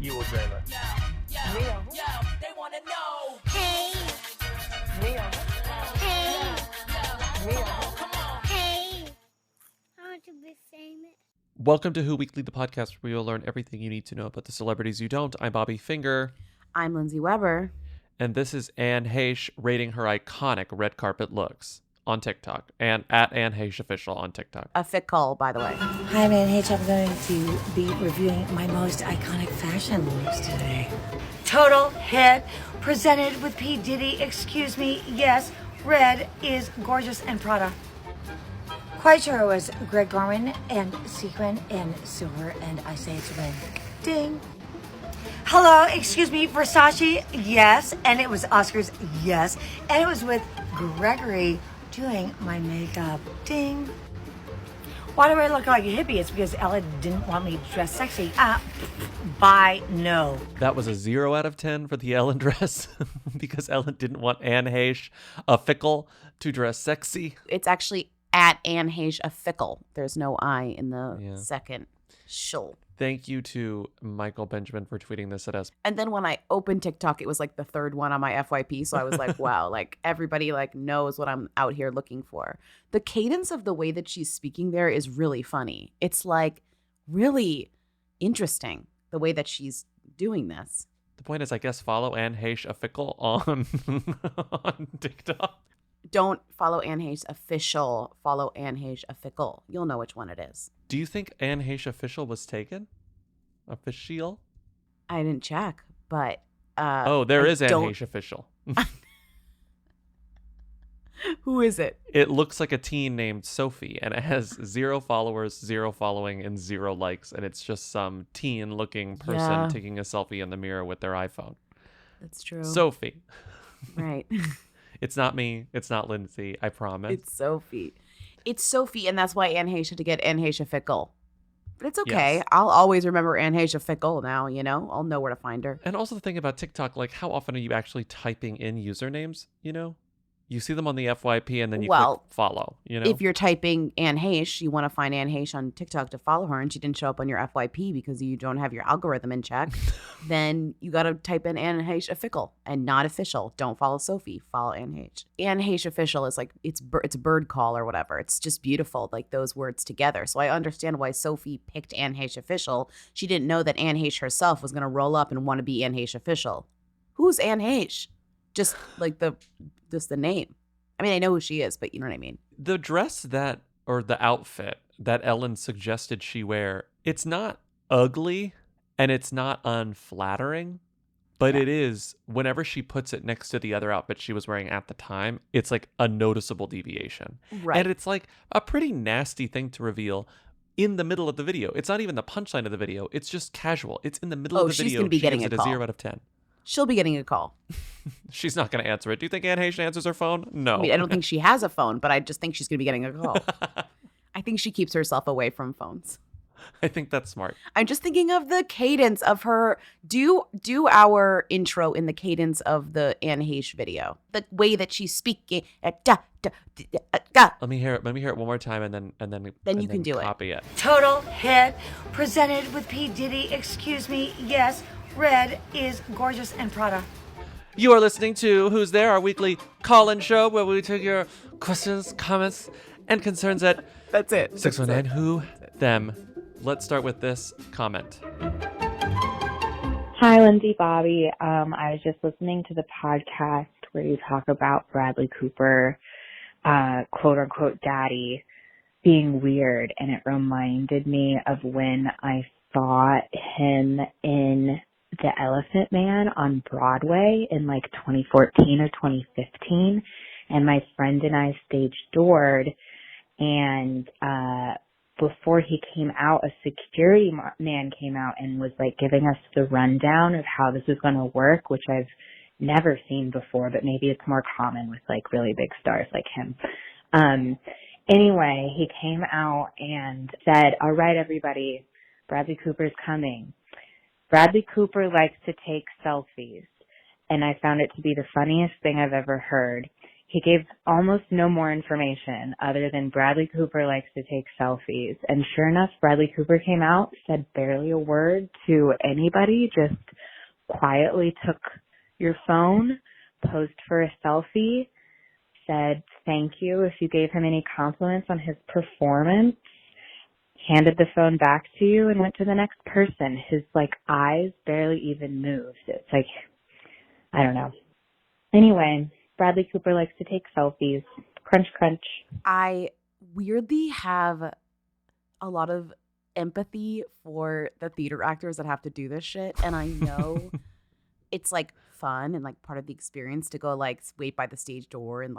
You will dream it. Neil. They want to know. Hey. Neil. Hey. Neil. Come on. Hey. I want to be famous. Welcome to Who Weekly, the podcast where you'll learn everything you need to know about the celebrities you don't. I'm Bobby Finger. I'm Lindsay Weber. And this is Anne Heche rating her iconic red carpet looks on TikTok. And at Anne Heche Official on TikTok. A fit call, by the way. Hi, I'm Anne Heche. I'm going to be reviewing my most iconic fashion looks today. Total hit, presented with P. Diddy. Excuse me, yes, red is gorgeous and Prada. Quite sure it was Greg Garwin and sequin and silver, and I say it's red. Ding. Hello, excuse me, Versace, yes, and it was Oscars, yes, and it was with Gregory doing my makeup. Ding. Why do I look like a hippie? It's because Ella didn't want me to dress sexy. Bye, no. That was a 0 out of 10 for the Ellen dress because Ellen didn't want Anne Heche, a fickle, to dress sexy. It's actually at Anne Heche a fickle. There's no I in the second shul. Thank you to Michael Benjamin for tweeting this at us. And then when I opened TikTok, it was like the third one on my FYP. So I was like, wow, like everybody like knows what I'm out here looking for. The cadence of the way that she's speaking there is really funny. It's like really interesting the way that she's doing this. The point is, I guess, follow Anne Heche, a fickle on TikTok. Don't follow Anne Heche Official. Follow Anne Heche a fickle. You'll know which one it is. Do you think Anne Heche Official was taken? Official? I didn't check, but there is Anne Heche Official. Who is it? It looks like a teen named Sophie, and it has 0 followers, 0 following, and 0 likes, and it's just some teen-looking person taking a selfie in the mirror with their iPhone. That's true. Sophie. Right. It's not me. It's not Lindsay. I promise. It's Sophie. It's Sophie, and that's why Anne Heche had to get Anne Heche Fickle. But it's okay. Yes. I'll always remember Anne Heche Fickle now, you know? I'll know where to find her. And also the thing about TikTok, like how often are you actually typing in usernames, you know? You see them on the FYP and then you click follow, you know? If you're typing Anne Heche, you want to find Anne Heche on TikTok to follow her, and she didn't show up on your FYP because you don't have your algorithm in check, then you got to type in Anne Heche Fickle and not official. Don't follow Sophie. Follow Anne Heche. Anne Heche Official is like, it's a bird call or whatever. It's just beautiful, like those words together. So I understand why Sophie picked Anne Heche Official. She didn't know that Anne Heche herself was going to roll up and want to be Anne Heche Official. Who's Anne Heche? Just like the name. I mean, I know who she is, but you know what I mean. The dress or the outfit that Ellen suggested she wear, it's not ugly and it's not unflattering, but it is, whenever she puts it next to the other outfit she was wearing at the time, it's like a noticeable deviation. Right. And it's like a pretty nasty thing to reveal in the middle of the video. It's not even the punchline of the video. It's just casual. It's in the middle of the video. She's going to be getting a call. 0 out of 10. She'll be getting a call. She's not going to answer it. Do you think Anne Heche answers her phone? No. I mean, I don't think she has a phone, but I just think she's going to be getting a call. I think she keeps herself away from phones. I think that's smart. I'm just thinking of the cadence of her. Do our intro in the cadence of the Anne Heche video. The way that she's speaking. Let me hear it. Let me hear it one more time, and then you can do it. Copy it. Total hit, presented with P. Diddy. Excuse me, yes, red is gorgeous and Prada. You are listening to Who's There, our weekly call-in show where we take your questions, comments, and concerns at That's it. 619 Who Them. Let's start with this comment. Hi, Lindsay, Bobby. I was just listening to the podcast where you talk about Bradley Cooper, quote unquote, daddy being weird. And it reminded me of when I saw him in The Elephant Man on Broadway in like 2014 or 2015. And my friend and I staged doored, and, before he came out, a security man came out and was like giving us the rundown of how this is going to work, which I've never seen before, but maybe it's more common with like really big stars like him. Anyway, he came out and said, all right, everybody, Bradley Cooper's coming. Bradley Cooper likes to take selfies. And I found it to be the funniest thing I've ever heard. He gave almost no more information other than Bradley Cooper likes to take selfies. And sure enough, Bradley Cooper came out, said barely a word to anybody, just quietly took your phone, posed for a selfie, said thank you if you gave him any compliments on his performance, handed the phone back to you, and went to the next person. His, eyes barely even moved. It's I don't know. Anyway, Bradley Cooper likes to take selfies. Crunch, crunch. I weirdly have a lot of empathy for the theater actors that have to do this shit. And I know it's fun and part of the experience to go wait by the stage door and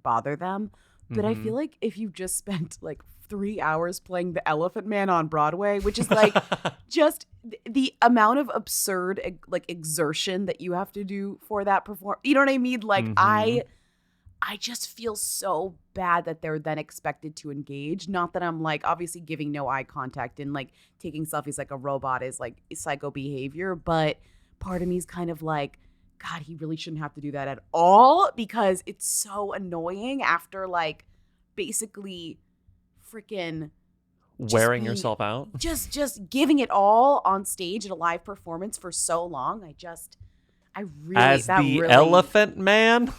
bother them. But I feel like if you just spent 3 hours playing the Elephant Man on Broadway, which is just the amount of absurd exertion that you have to do for that perform. You know what I mean? I just feel so bad that they're then expected to engage. Not that I'm obviously giving no eye contact and taking selfies like a robot is psycho behavior, but part of me is kind of God, he really shouldn't have to do that at all because it's so annoying after basically freaking wearing yourself out. Just giving it all on stage at a live performance for so long. I really As that the really, Elephant Man.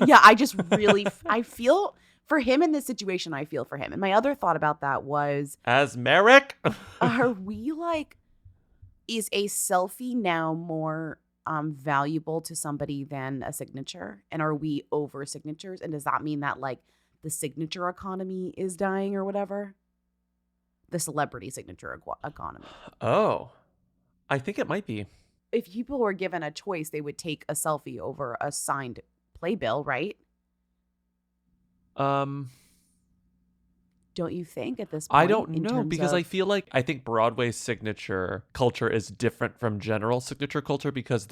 yeah, I feel for him in this situation. I feel for him. And my other thought about that was, As Merrick. are we is a selfie now more valuable to somebody than a signature? And are we over signatures? And does that mean that the signature economy is dying or whatever? The celebrity signature economy. Oh, I think it might be. If people were given a choice, they would take a selfie over a signed playbill, right? Don't you think at this point? I don't know because I feel I think Broadway's signature culture is different from general signature culture because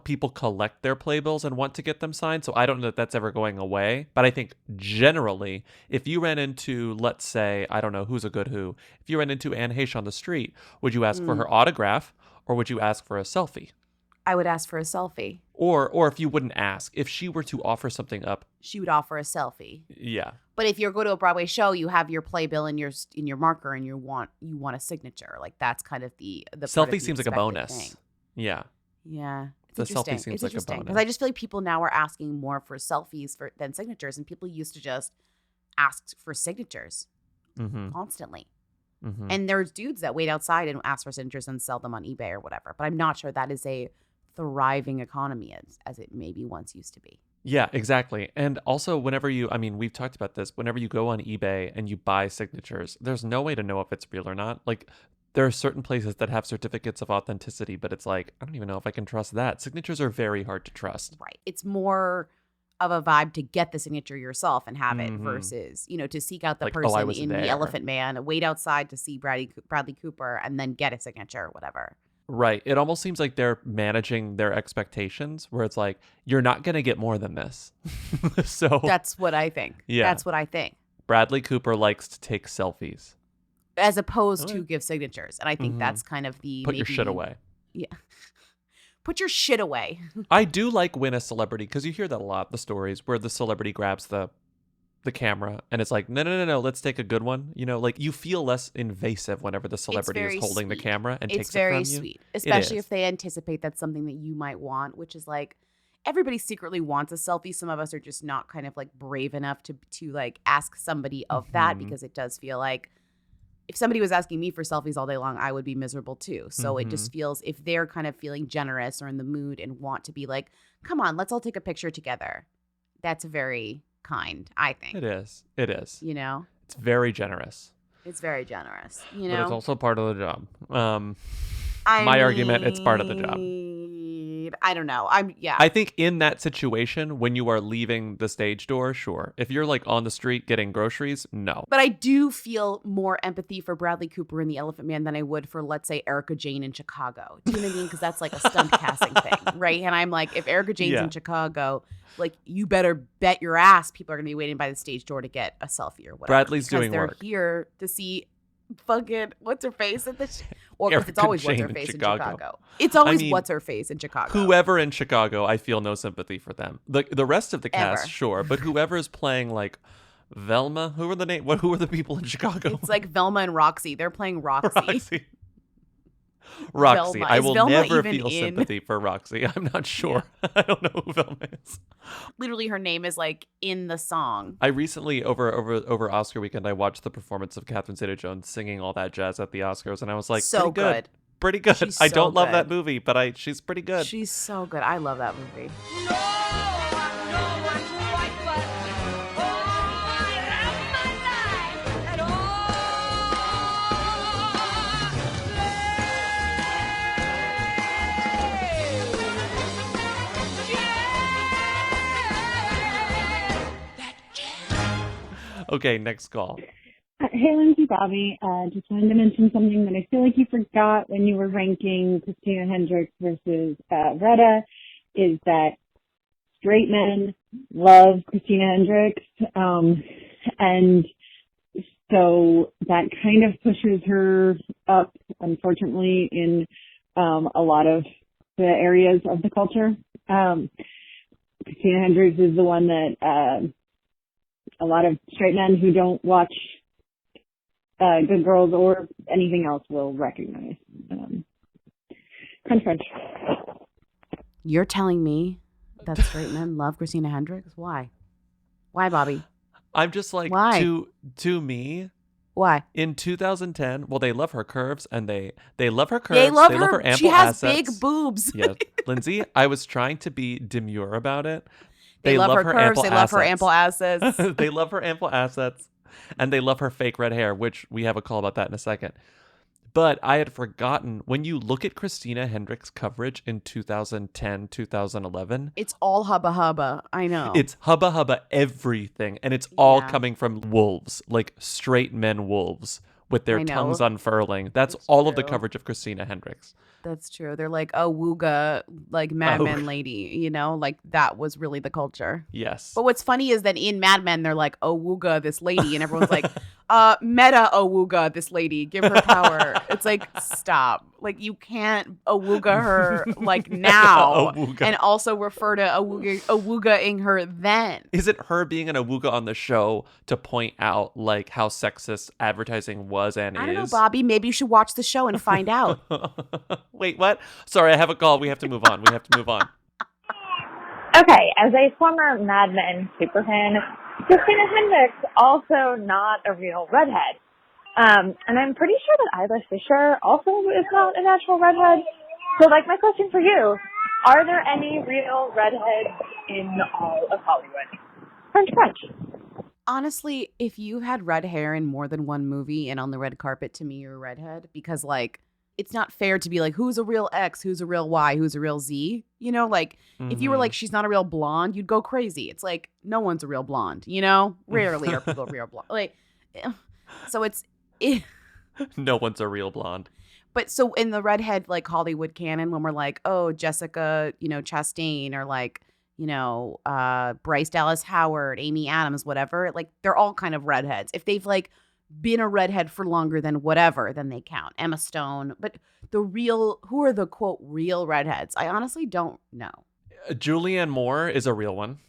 people collect their playbills and want to get them signed. So I don't know if that's ever going away. But I think generally, if you ran into, let's say, I don't know who's a good who, if you ran into Anne Heche on the street, would you ask for her autograph or would you ask for a selfie? I would ask for a selfie. Or if you wouldn't ask, if she were to offer something up, she would offer a selfie. Yeah. But if you go to a Broadway show, you have your playbill in your marker, and you want a signature. That's kind of the selfie seems like a bonus. Thing. Yeah. Yeah. The selfie seems like a bonus. Because I just feel like people now are asking more for selfies than signatures, and people used to just ask for signatures constantly. Mm-hmm. And there's dudes that wait outside and ask for signatures and sell them on eBay or whatever. But I'm not sure that is a thriving economy as it maybe once used to be. Yeah, exactly. And also whenever we've talked about this, whenever you go on eBay and you buy signatures, there's no way to know if it's real or not. There are certain places that have certificates of authenticity, but it's I don't even know if I can trust that. Signatures are very hard to trust. Right. It's more of a vibe to get the signature yourself and have it versus, to seek out the person in the Elephant Man, wait outside to see Bradley Cooper and then get a signature or whatever. Right. It almost seems like they're managing their expectations where it's you're not going to get more than this. So that's what I think. Yeah. That's what I think. Bradley Cooper likes to take selfies. As opposed to give signatures. And I think that's kind of the... Put your shit away. Yeah. Put your shit away. I do when a celebrity, because you hear that a lot, the stories where the celebrity grabs the camera and it's no, let's take a good one. You feel less invasive whenever the celebrity is holding the camera and takes it from you. It's very sweet, especially if they anticipate that's something that you might want, which is everybody secretly wants a selfie. Some of us are just not kind of brave enough to ask somebody of that because it does feel if somebody was asking me for selfies all day long, I would be miserable too. So it just feels if they're kind of feeling generous or in the mood and want to be come on, let's all take a picture together. That's very kind, I think. It is. It's very generous. It's very generous. But it's also part of the job. My argument, it's part of the job. I don't know. I think in that situation, when you are leaving the stage door, sure. If you're on the street getting groceries, no. But I do feel more empathy for Bradley Cooper and the Elephant Man than I would for, let's say, Erica Jane in Chicago. Do you know what I mean? Because that's a stunt casting thing, right? And I'm if Erica Jane's in Chicago, you better bet your ass people are going to be waiting by the stage door to get a selfie or whatever. Bradley's doing work. They're here to see fucking what's her face at the Or because Erica it's always what's Jane her in face in Chicago. Chicago. It's always mean, what's her face in Chicago. Whoever in Chicago, I feel no sympathy for them. The rest of the cast, Ever. sure, but whoever is playing like Velma, who are the name? Who are the people in Chicago? It's like Velma and Roxy. They're playing Roxy. Roxy. Roxy. Velma. I Is will Velma never even feel in? sympathy for Roxy. I'm not sure. I don't know who Velma is. Literally, her name is like in the song. I recently, over Oscar weekend, I watched the performance of Catherine Zeta-Jones singing all that jazz at the Oscars, and I was like, So pretty good. good. Pretty good. She's I so don't love that good. movie, but she's pretty good. She's so good. I love that movie. Okay, next call. Hey, Lindsay, Bobby. Just wanted to mention something that I feel like you forgot when you were ranking Christina Hendricks versus Retta, is that straight men love Christina Hendricks, and so that kind of pushes her up, unfortunately, in a lot of the areas of the culture. Christina Hendricks is the one that a lot of straight men who don't watch Good Girls or anything else will recognize. Crunch, crunch. You're telling me that straight men love Christina Hendricks? Why? Why, Bobby? I'm just like, Why? to me, Why? in 2010, well, they love her curves, and they love her curves. They love Love her. her ample She has assets. big boobs. Yeah, Lindsay, I was trying to be demure about it. They love her curves. ample They love her assets. ample assets. They love her ample assets, and they love her fake red hair, which we have a call about that in a second. But I had forgotten, when you look at Christina Hendricks' coverage in 2010, 2011, It's all hubba hubba. I know. it's hubba hubba everything, and it's all Yeah. coming from wolves, like straight men wolves with their I know. tongues unfurling. That's It's all of the true. coverage of Christina Hendricks. That's true. They're like, oh, wooga, like Mad Oh. Men lady, you know, like that was really the culture. Yes. But what's funny is that in Mad Men, they're like, oh, wooga, this lady. And everyone's like, meta, oh, wooga, this lady. Give her power. It's like, stop. Like, you can't awooga her, like, now. Awooga. And also refer to awooga-ing her then. Is it her being an awooga on the show to point out like how sexist advertising was and I don't know, is? Bobby. Maybe you should watch the show and find out. Wait, what? Sorry, I have a call. We have to move on. Okay, as a former Mad Men superfan, Christina Hendricks also not a real redhead. And I'm pretty sure that Isla Fisher also is not a natural redhead. So, like, my question for you, are there any real redheads in all of Hollywood? Crunch, crunch. Honestly, if you had red hair in more than one movie and on the red carpet, to me, you're a redhead. Because, like, it's not fair to be like, who's a real X, who's a real Y, who's a real Z? You know, like, if you were like, she's not a real blonde, you'd go crazy. It's like, no one's a real blonde, you know? Rarely are people real blonde. Like, so No one's a real blonde. but so in the redhead, like, Hollywood canon, when we're like, oh, Jessica, you know, Chastain, or like, you know, Bryce Dallas Howard, Amy Adams, whatever, like, they're all kind of redheads. If they've like been a redhead for longer than whatever, then they count. Emma Stone. But who are the quote real redheads? I honestly don't know. Julianne Moore is a real one.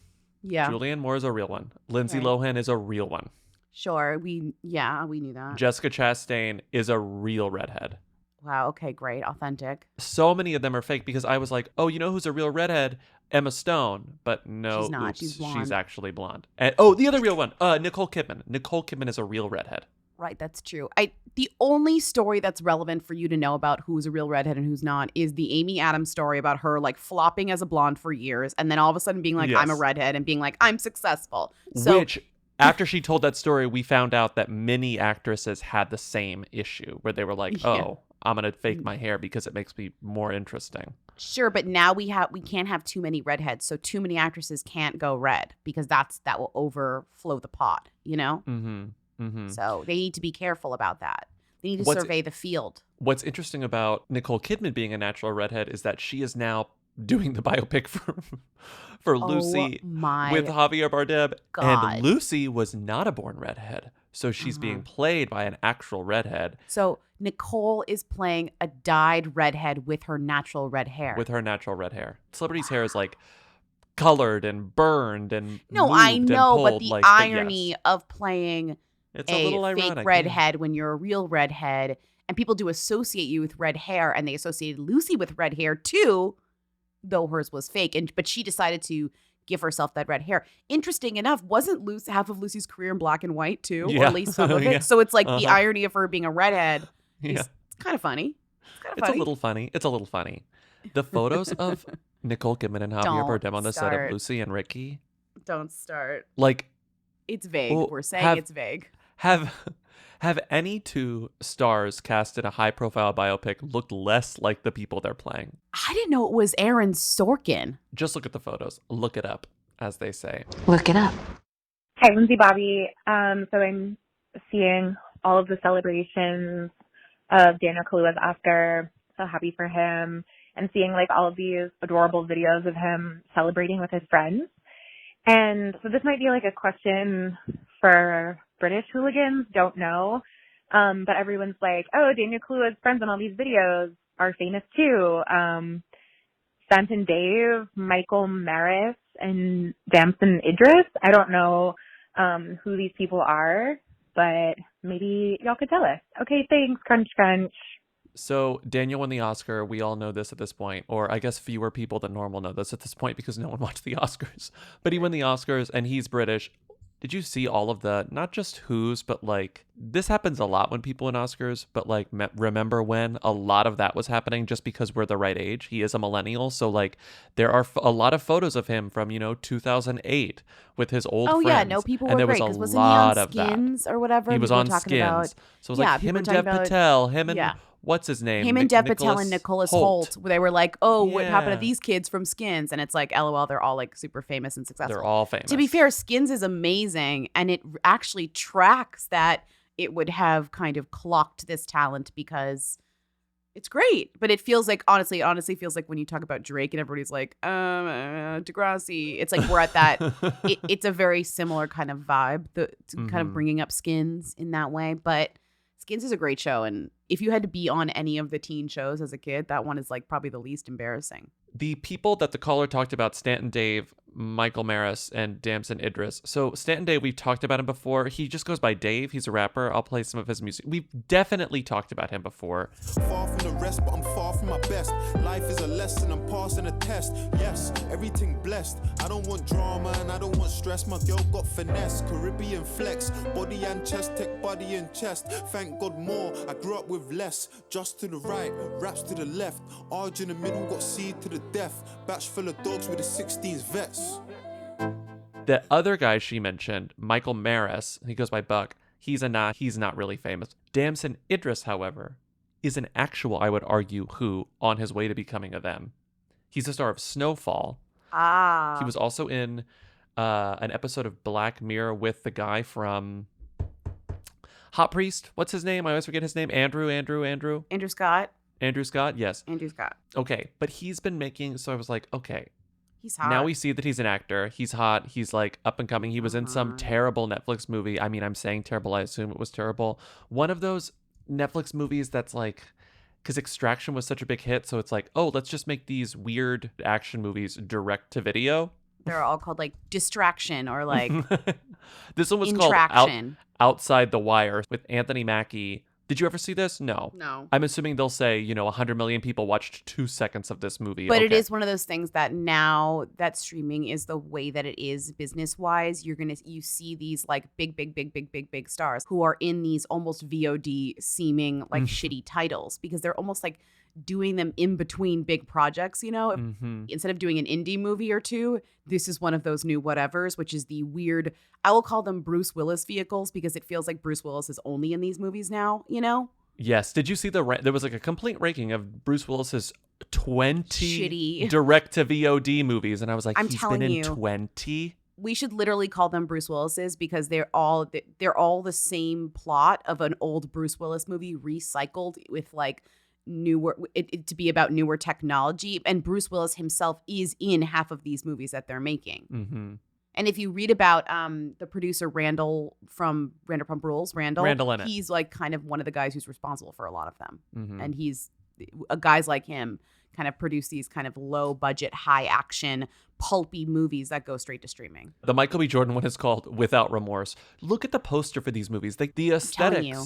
Yeah, Julianne Moore is a real one. Lindsay Right. Lohan is a real one. sure. We knew that. Jessica Chastain is a real redhead. Wow. Okay. Great. Authentic. So many of them are fake because I was like, oh, you know who's a real redhead? Emma Stone. But no, She's not. oops, She's blonde. actually blonde. And the other real one, Nicole Kidman. Nicole Kidman is a real redhead. Right. That's true. The only story that's relevant for you to know about who's a real redhead and who's not is the Amy Adams story about her like flopping as a blonde for years and then all of a sudden being like, I'm a Yes. redhead, and being like, I'm successful. So Which, after she told that story, we found out that many actresses had the same issue where they were like, Yeah. oh, I'm going to fake my hair because it makes me more interesting. sure, but now we can't have too many redheads, so too many actresses can't go red because that will overflow the pot, you know? Mm-hmm. Mm-hmm. So they need to be careful about that. They need to What's- survey the field. What's interesting about Nicole Kidman being a natural redhead is that she is now doing the biopic for Lucy Oh my with Javier Bardem. God. And Lucy was not a born redhead. So she's being played by an actual redhead. So Nicole is playing a dyed redhead with her natural red hair. With her natural red hair. Celebrity's hair is like colored and burned and No, moved I know, and but pulled, the like, but irony yes. of playing It's a little fake ironic. redhead when you're a real redhead, and people do associate you with red hair, and they associated Lucy with red hair too, though hers was fake. But she decided to give herself that red hair. Interesting enough, wasn't Lucy half of Lucy's career in black and white too, or Yeah. at least some of it? Yeah. So it's like the Uh-huh. irony of her being a redhead. Yeah. It's kind of funny. It's a little funny. It's a little funny. The photos of Nicole Kidman and Javier Don't Bardem on the set start. of Lucy and Ricky, Don't start. like, It's vague. Oh, We're saying have- it's vague. have any two stars cast in a high-profile biopic looked less like the people they're playing? I didn't know it was Aaron Sorkin. Just look at the photos. Look it up, as they say. Look it up. Hi, Lindsay Bobby. So I'm seeing all of the celebrations of Daniel Kaluuya's Oscar. So happy for him. And seeing like all of these adorable videos of him celebrating with his friends. And so this might be like a question for British hooligans, don't know. But everyone's like, oh, Daniel Kaluuya's friends on all these videos are famous too. Stanton Dave, Michael Maris, and Damson Idris. I don't know who these people are, but maybe y'all could tell us. Okay, thanks, crunch, crunch. So Daniel won the Oscar. We all know this at this point, or I guess fewer people than normal know this at this point because no one watched the Oscars. But he won the Oscars and he's British. Did you see all of the, not just who's, but like, this happens a lot when people win Oscars, but like, remember when a lot of that was happening just because we're the right age? He is a millennial. So like, there are a lot of photos of him from, 2008 with his old friends. Oh yeah, no, people and were there great was because a wasn't he lot on of that. Skins or whatever? He was People were on talking Skins. about- So it was Yeah, like him people and were Dev talking about- Patel, him and Yeah. what's his name? Him and Dev Patel and Nicholas Holt. Holt. Where they were like, oh, what happened Yeah. to these kids from Skins? And it's like, LOL, they're all like super famous and successful. They're all famous. To be fair, Skins is amazing, and it actually tracks that it would have kind of clocked this talent because it's great. But it feels like, honestly, it honestly feels like when you talk about Drake and everybody's like, Degrassi. It's like we're at that. It's a very similar kind of vibe, kind of bringing up Skins in that way. But Skins is a great show, and if you had to be on any of the teen shows as a kid, that one is like probably the least embarrassing. The people that the caller talked about, Stanton Dave, Michael Maris, and Damson Idris. So Stanton Dave, we've talked about him before. He just goes by Dave. He's a rapper. I'll play some of his music. We've definitely talked about him before. Far from the rest, but I'm far from my best. Life is a lesson, I'm passing a test. Yes, everything blessed. I don't want drama and I don't want stress. My girl got finesse, Caribbean flex. Body and chest, tech body and chest. Thank God more, I grew up with less. Just to the right, raps to the left. Arge in the middle, got seed to the death. Batch full of dogs with the 16s vets. The other guy she mentioned, Michael Maris, he goes by Buck. He's not really famous. Damson Idris, however, is an actual, I would argue, who on his way to becoming a them. He's the star of Snowfall. Ah. He was also in an episode of Black Mirror with the guy from Hot Priest. What's his name? I always forget his name. Andrew Scott. Andrew Scott. Yes. Andrew Scott. Okay. But he's been making, so I was like, okay. He's hot. Now we see that he's an actor. He's hot. He's like up and coming. He was in some terrible Netflix movie. I mean, I'm saying terrible. I assume it was terrible. One of those Netflix movies that's like, because Extraction was such a big hit. So it's like, oh, let's just make these weird action movies direct to video. They're all called like Distraction or like This one was called Intraction. Outside the Wire with Anthony Mackie. Did you ever see this? No. No. I'm assuming they'll say, 100 million people watched 2 seconds of this movie. But it Okay. is one of those things that now that streaming is the way that it is business wise, you see these like big stars who are in these almost VOD seeming like shitty titles because they're almost like doing them in between big projects, Instead of doing an indie movie or two, this is one of those new whatevers, which is the weird, I will call them Bruce Willis vehicles because it feels like Bruce Willis is only in these movies now, Yes. Did you see there was like a complete ranking of Bruce Willis's 20 Shitty. direct to VOD movies, and I was like, I'm he's telling been in you. 20. We should literally call them Bruce Willis's because they're all the same plot of an old Bruce Willis movie recycled with like newer it to be about newer technology, and Bruce Willis himself is in half of these movies that they're making. Mm-hmm. And if you read about the producer Randall from Vanderpump Rules, Randall Randall Ennett. he's like kind of one of the guys who's responsible for a lot of them. Mhm. And he's guys like him kind of produce these kind of low budget, high action, pulpy movies that go straight to streaming. The Michael B. Jordan one is called Without Remorse. Look at the poster for these movies. The telling aesthetics you.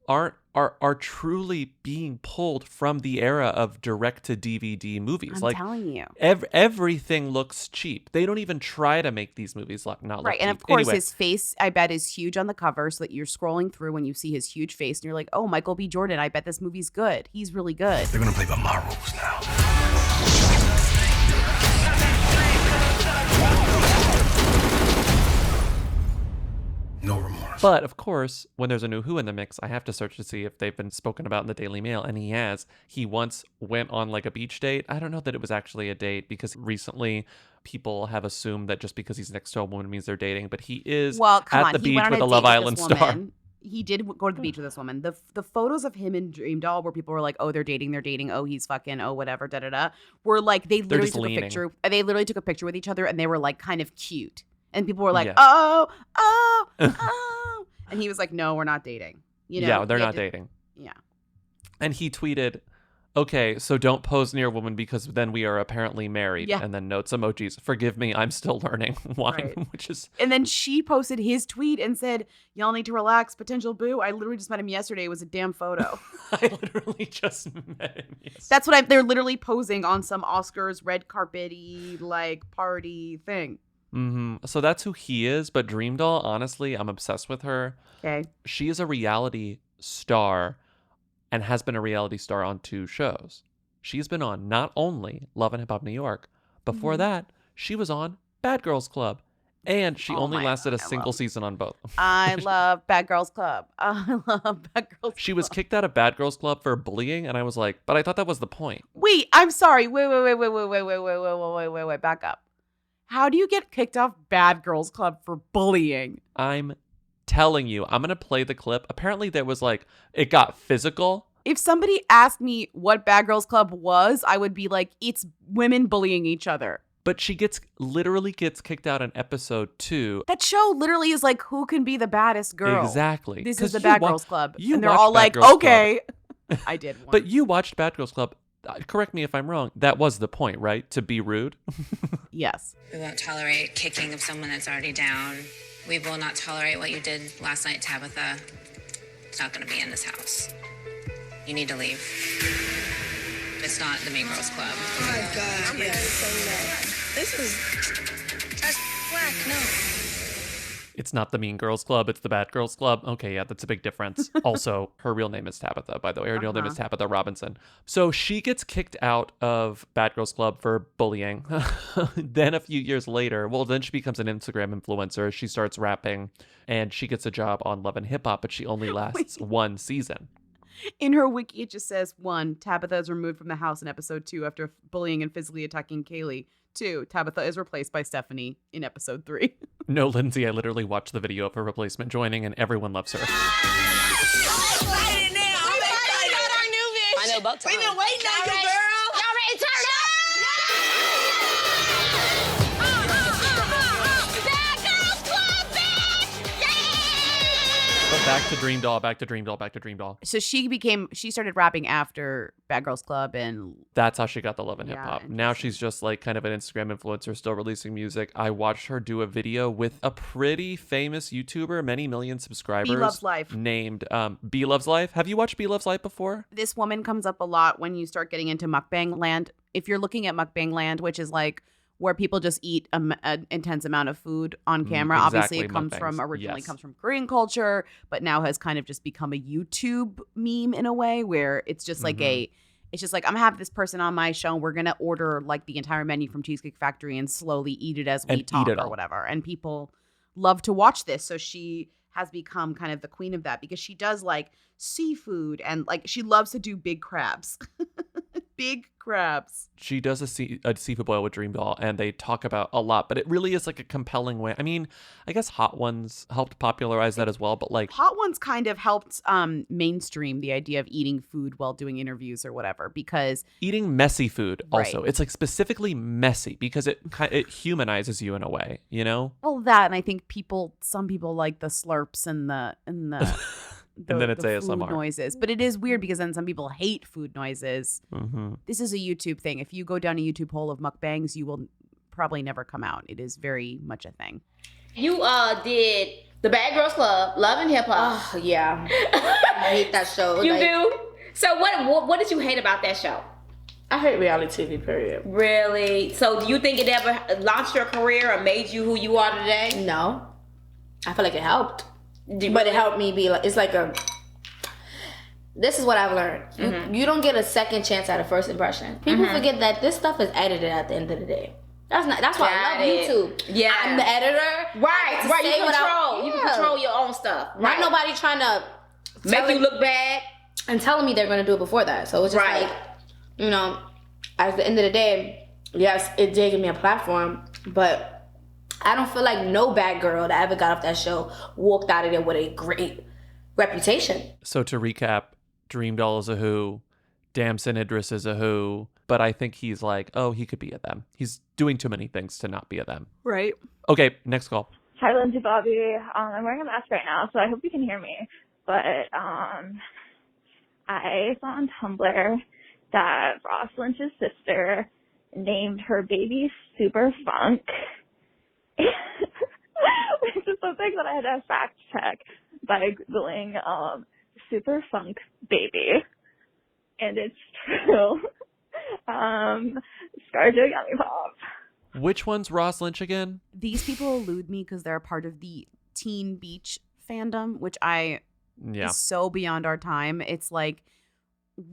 are truly being pulled from the era of direct to DVD movies. I'm like telling you. everything looks cheap. They don't even try to make these movies not look Right. cheap. And of course, Anyway, his face, I bet, is huge on the cover so that you're scrolling through when you see his huge face and you're like, oh, Michael B. Jordan, I bet this movie's good. He's really good. They're gonna play by my rules now. No remorse. But of course, when there's a new Who in the mix, I have to search to see if they've been spoken about in the Daily Mail, and he has. He once went on like a beach date. I don't know that it was actually a date because recently people have assumed that just because he's next to a woman means they're dating, but he is Well, come at on. the He beach went on with a a date Love with Island this star. woman. He did go to the beach with this woman. The photos of him in DreamDoll where people were like, oh, they're dating, oh, he's fucking, oh, whatever, da-da-da, were like, they literally just took leaning. a picture. They literally took a picture with each other and they were like kind of cute. And people were like, Yeah. oh. And he was like, no, we're not dating. You know, Yeah, they're he had not to- dating. Yeah. And he tweeted, okay, so don't pose near a woman because then we are apparently married. Yeah. And then notes emojis. Forgive me, I'm still learning wine, Right. which is And then she posted his tweet and said, y'all need to relax, potential boo. I literally just met him yesterday. It was a damn photo. I literally just met him. Yes. That's what they're literally posing on some Oscars red carpet-y, like party thing. So that's who he is. But DreamDoll, honestly, I'm obsessed with her. Okay. She is a reality star and has been a reality star on 2 shows. She's been on not only Love and Hip Hop New York, before that, she was on Bad Girls Club. And she Oh only my lasted a God, I single love- season on both. I love Bad Girls Club. I love Bad Girls She was Club. kicked out of Bad Girls Club for bullying, and I was like, but I thought that was the point. Wait, I'm sorry. Wait. Back up. How do you get kicked off Bad Girls Club for bullying? I'm telling you, I'm going to play the clip. Apparently there was like, it got physical. If somebody asked me what Bad Girls Club was, I would be like, it's women bullying each other. But she literally gets kicked out in episode 2. That show literally is like, who can be the baddest girl? Exactly. This 'Cause is the you Bad wa- Girls Club. you And they're watched all Bad like, Girls Club. okay. I did once. But you watched Bad Girls Club. Correct me if I'm wrong. That was the point, right? To be rude. Yes. We won't tolerate kicking of someone that's already down. We will not tolerate what you did last night, Tabitha. It's not going to be in this house. You need to leave. It's not the Mean Girls Club. Oh my God, yeah. This is that's whack. No. It's not the Mean Girls Club. It's the Bad Girls Club. Okay, yeah, that's a big difference. Also, her real name is Tabitha, by the way. Her real name is Tabitha Robinson. So she gets kicked out of Bad Girls Club for bullying. Then a few years later, then she becomes an Instagram influencer. She starts rapping, and she gets a job on Love and Hip Hop, but she only lasts 1 season. In her wiki, it just says 1, Tabitha is removed from the house in episode 2 after bullying and physically attacking Kaylee. 2, Tabitha is replaced by Stephanie in episode 3. No, Lindsay, I literally watched the video of her replacement joining, and everyone loves her. I know about time. We've been waiting on you, girl. Y'all ready to turn up? Bad Girls Club, bitch! But back to DreamDoll. So she started rapping after Bad Girls Club, and That's how she got the Love and Yeah, Hip Hop. Now she's just like kind of an Instagram influencer, still releasing music. I watched her do a video with a pretty famous YouTuber, many million subscribers. B Loves Life. Named B Loves Life. Have you watched B Loves Life before? this woman comes up a lot when you start getting into mukbang land. If you're looking at mukbang land, which is like where people just eat an intense amount of food on camera. Obviously, exactly, it comes mukbangs. originally Yes. comes from Korean culture, but now has kind of just become a YouTube meme in a way where it's just like it's just like, I'm gonna have this person on my show and we're gonna order like the entire menu from Cheesecake Factory and slowly eat it as we And eat talk it or all. whatever. And people love to watch this. So she has become kind of the queen of that because she does like seafood and like she loves to do big crabs. big crabs. She does a seafood boil with DreamDoll, and they talk about a lot, but it really is like a compelling way. I mean, I guess Hot Ones helped popularize that as well, but like Hot Ones kind of helped mainstream the idea of eating food while doing interviews or whatever, because eating messy food also. Right. It's like specifically messy because it humanizes you in a way, you know? well, that, and I think some people like the slurps and the And then it's the ASMR. food noises. But it is weird because then some people hate food noises. Mm-hmm. This is a YouTube thing. If you go down a YouTube hole of mukbangs, you will probably never come out. It is very much a thing. You did the Bad Girls Club, Love and Hip Hop. Oh, yeah. I hate that show. You do? So what did you hate about that show? I hate reality TV, period. Really? So do you think it ever launched your career or made you who you are today? No. I feel like it helped. But it helped me be like, it's like this is what I've learned. Mm-hmm. You don't get a second chance at a first impression. People forget that this stuff is edited at the end of the day. That's why I love YouTube. Yeah. I'm the editor. Right. You can control your own stuff. Not nobody trying to make you look bad and telling me they're going to do it before that. So it's just like, you know, at the end of the day, yes, it did give me a platform, but I don't feel like no bad girl that ever got off that show walked out of there with a great reputation. So to recap, DreamDoll is a who, Damson Idris is a who, but I think he's like, oh, he could be a them. He's doing too many things to not be a them. Right. Okay, next call. Hi, Lindsay Bobby. I'm wearing a mask right now, so I hope you can hear me. But I saw on Tumblr that Ross Lynch's sister named her baby Super Funk, which is something that I had to fact check by Googling Super Funk baby. And it's true. ScarJo Yummy Pop. Which one's Ross Lynch again? These people elude me because they're a part of the Teen Beach fandom, which is so beyond our time. It's like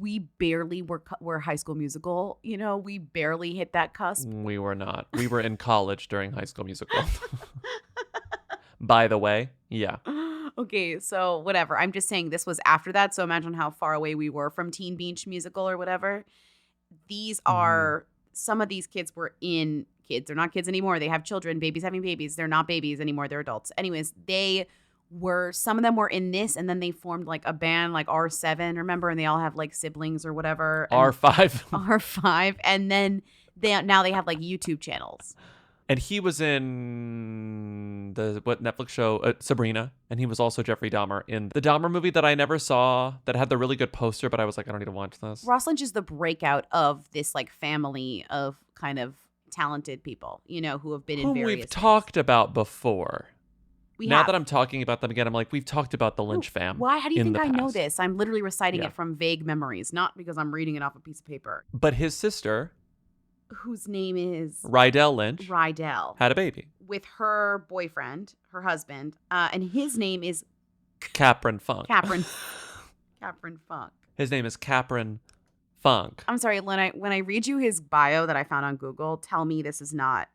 we barely were High School Musical. You know, we barely hit that cusp. We were not. We were in college during High School Musical. By the way, yeah. Okay, so whatever. I'm just saying this was after that, so imagine how far away we were from Teen Beach Musical or whatever. These are, some of these kids were in kids. They're not kids anymore. They have children, babies having babies. They're not babies anymore. They're adults. Anyways, some of them were in this, and then they formed like a band like R7, remember? And they all have like siblings or whatever. R5. R5. And then now they have like YouTube channels. And he was in the Netflix show Sabrina, and he was also Jeffrey Dahmer in the Dahmer movie that I never saw that had the really good poster, but I was like, I don't need to watch this. Ross Lynch is the breakout of this like family of kind of talented people, you know, who have been in various we've talked about before. Now that I'm talking about them again, I'm like, we've talked about the Lynch fam. Why? How do you think I know past. this? I'm literally reciting it from vague memories, not because I'm reading it off a piece of paper. But his sister, whose name is Rydell Lynch, had a baby with her boyfriend, her husband, and his name is Capron Funk. Capron Funk. His name is Capron Funk. I'm sorry, when I read you his bio that I found on Google, tell me this is not.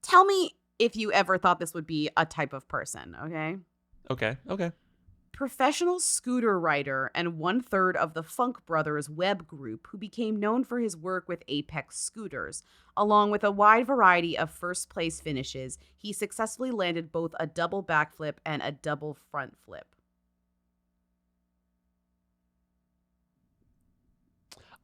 Tell me if you ever thought this would be a type of person, okay? Okay. Professional scooter rider and 1/3 of the Funk Brothers web group, who became known for his work with Apex scooters. Along with a wide variety of first-place finishes, he successfully landed both a double backflip and a double front flip.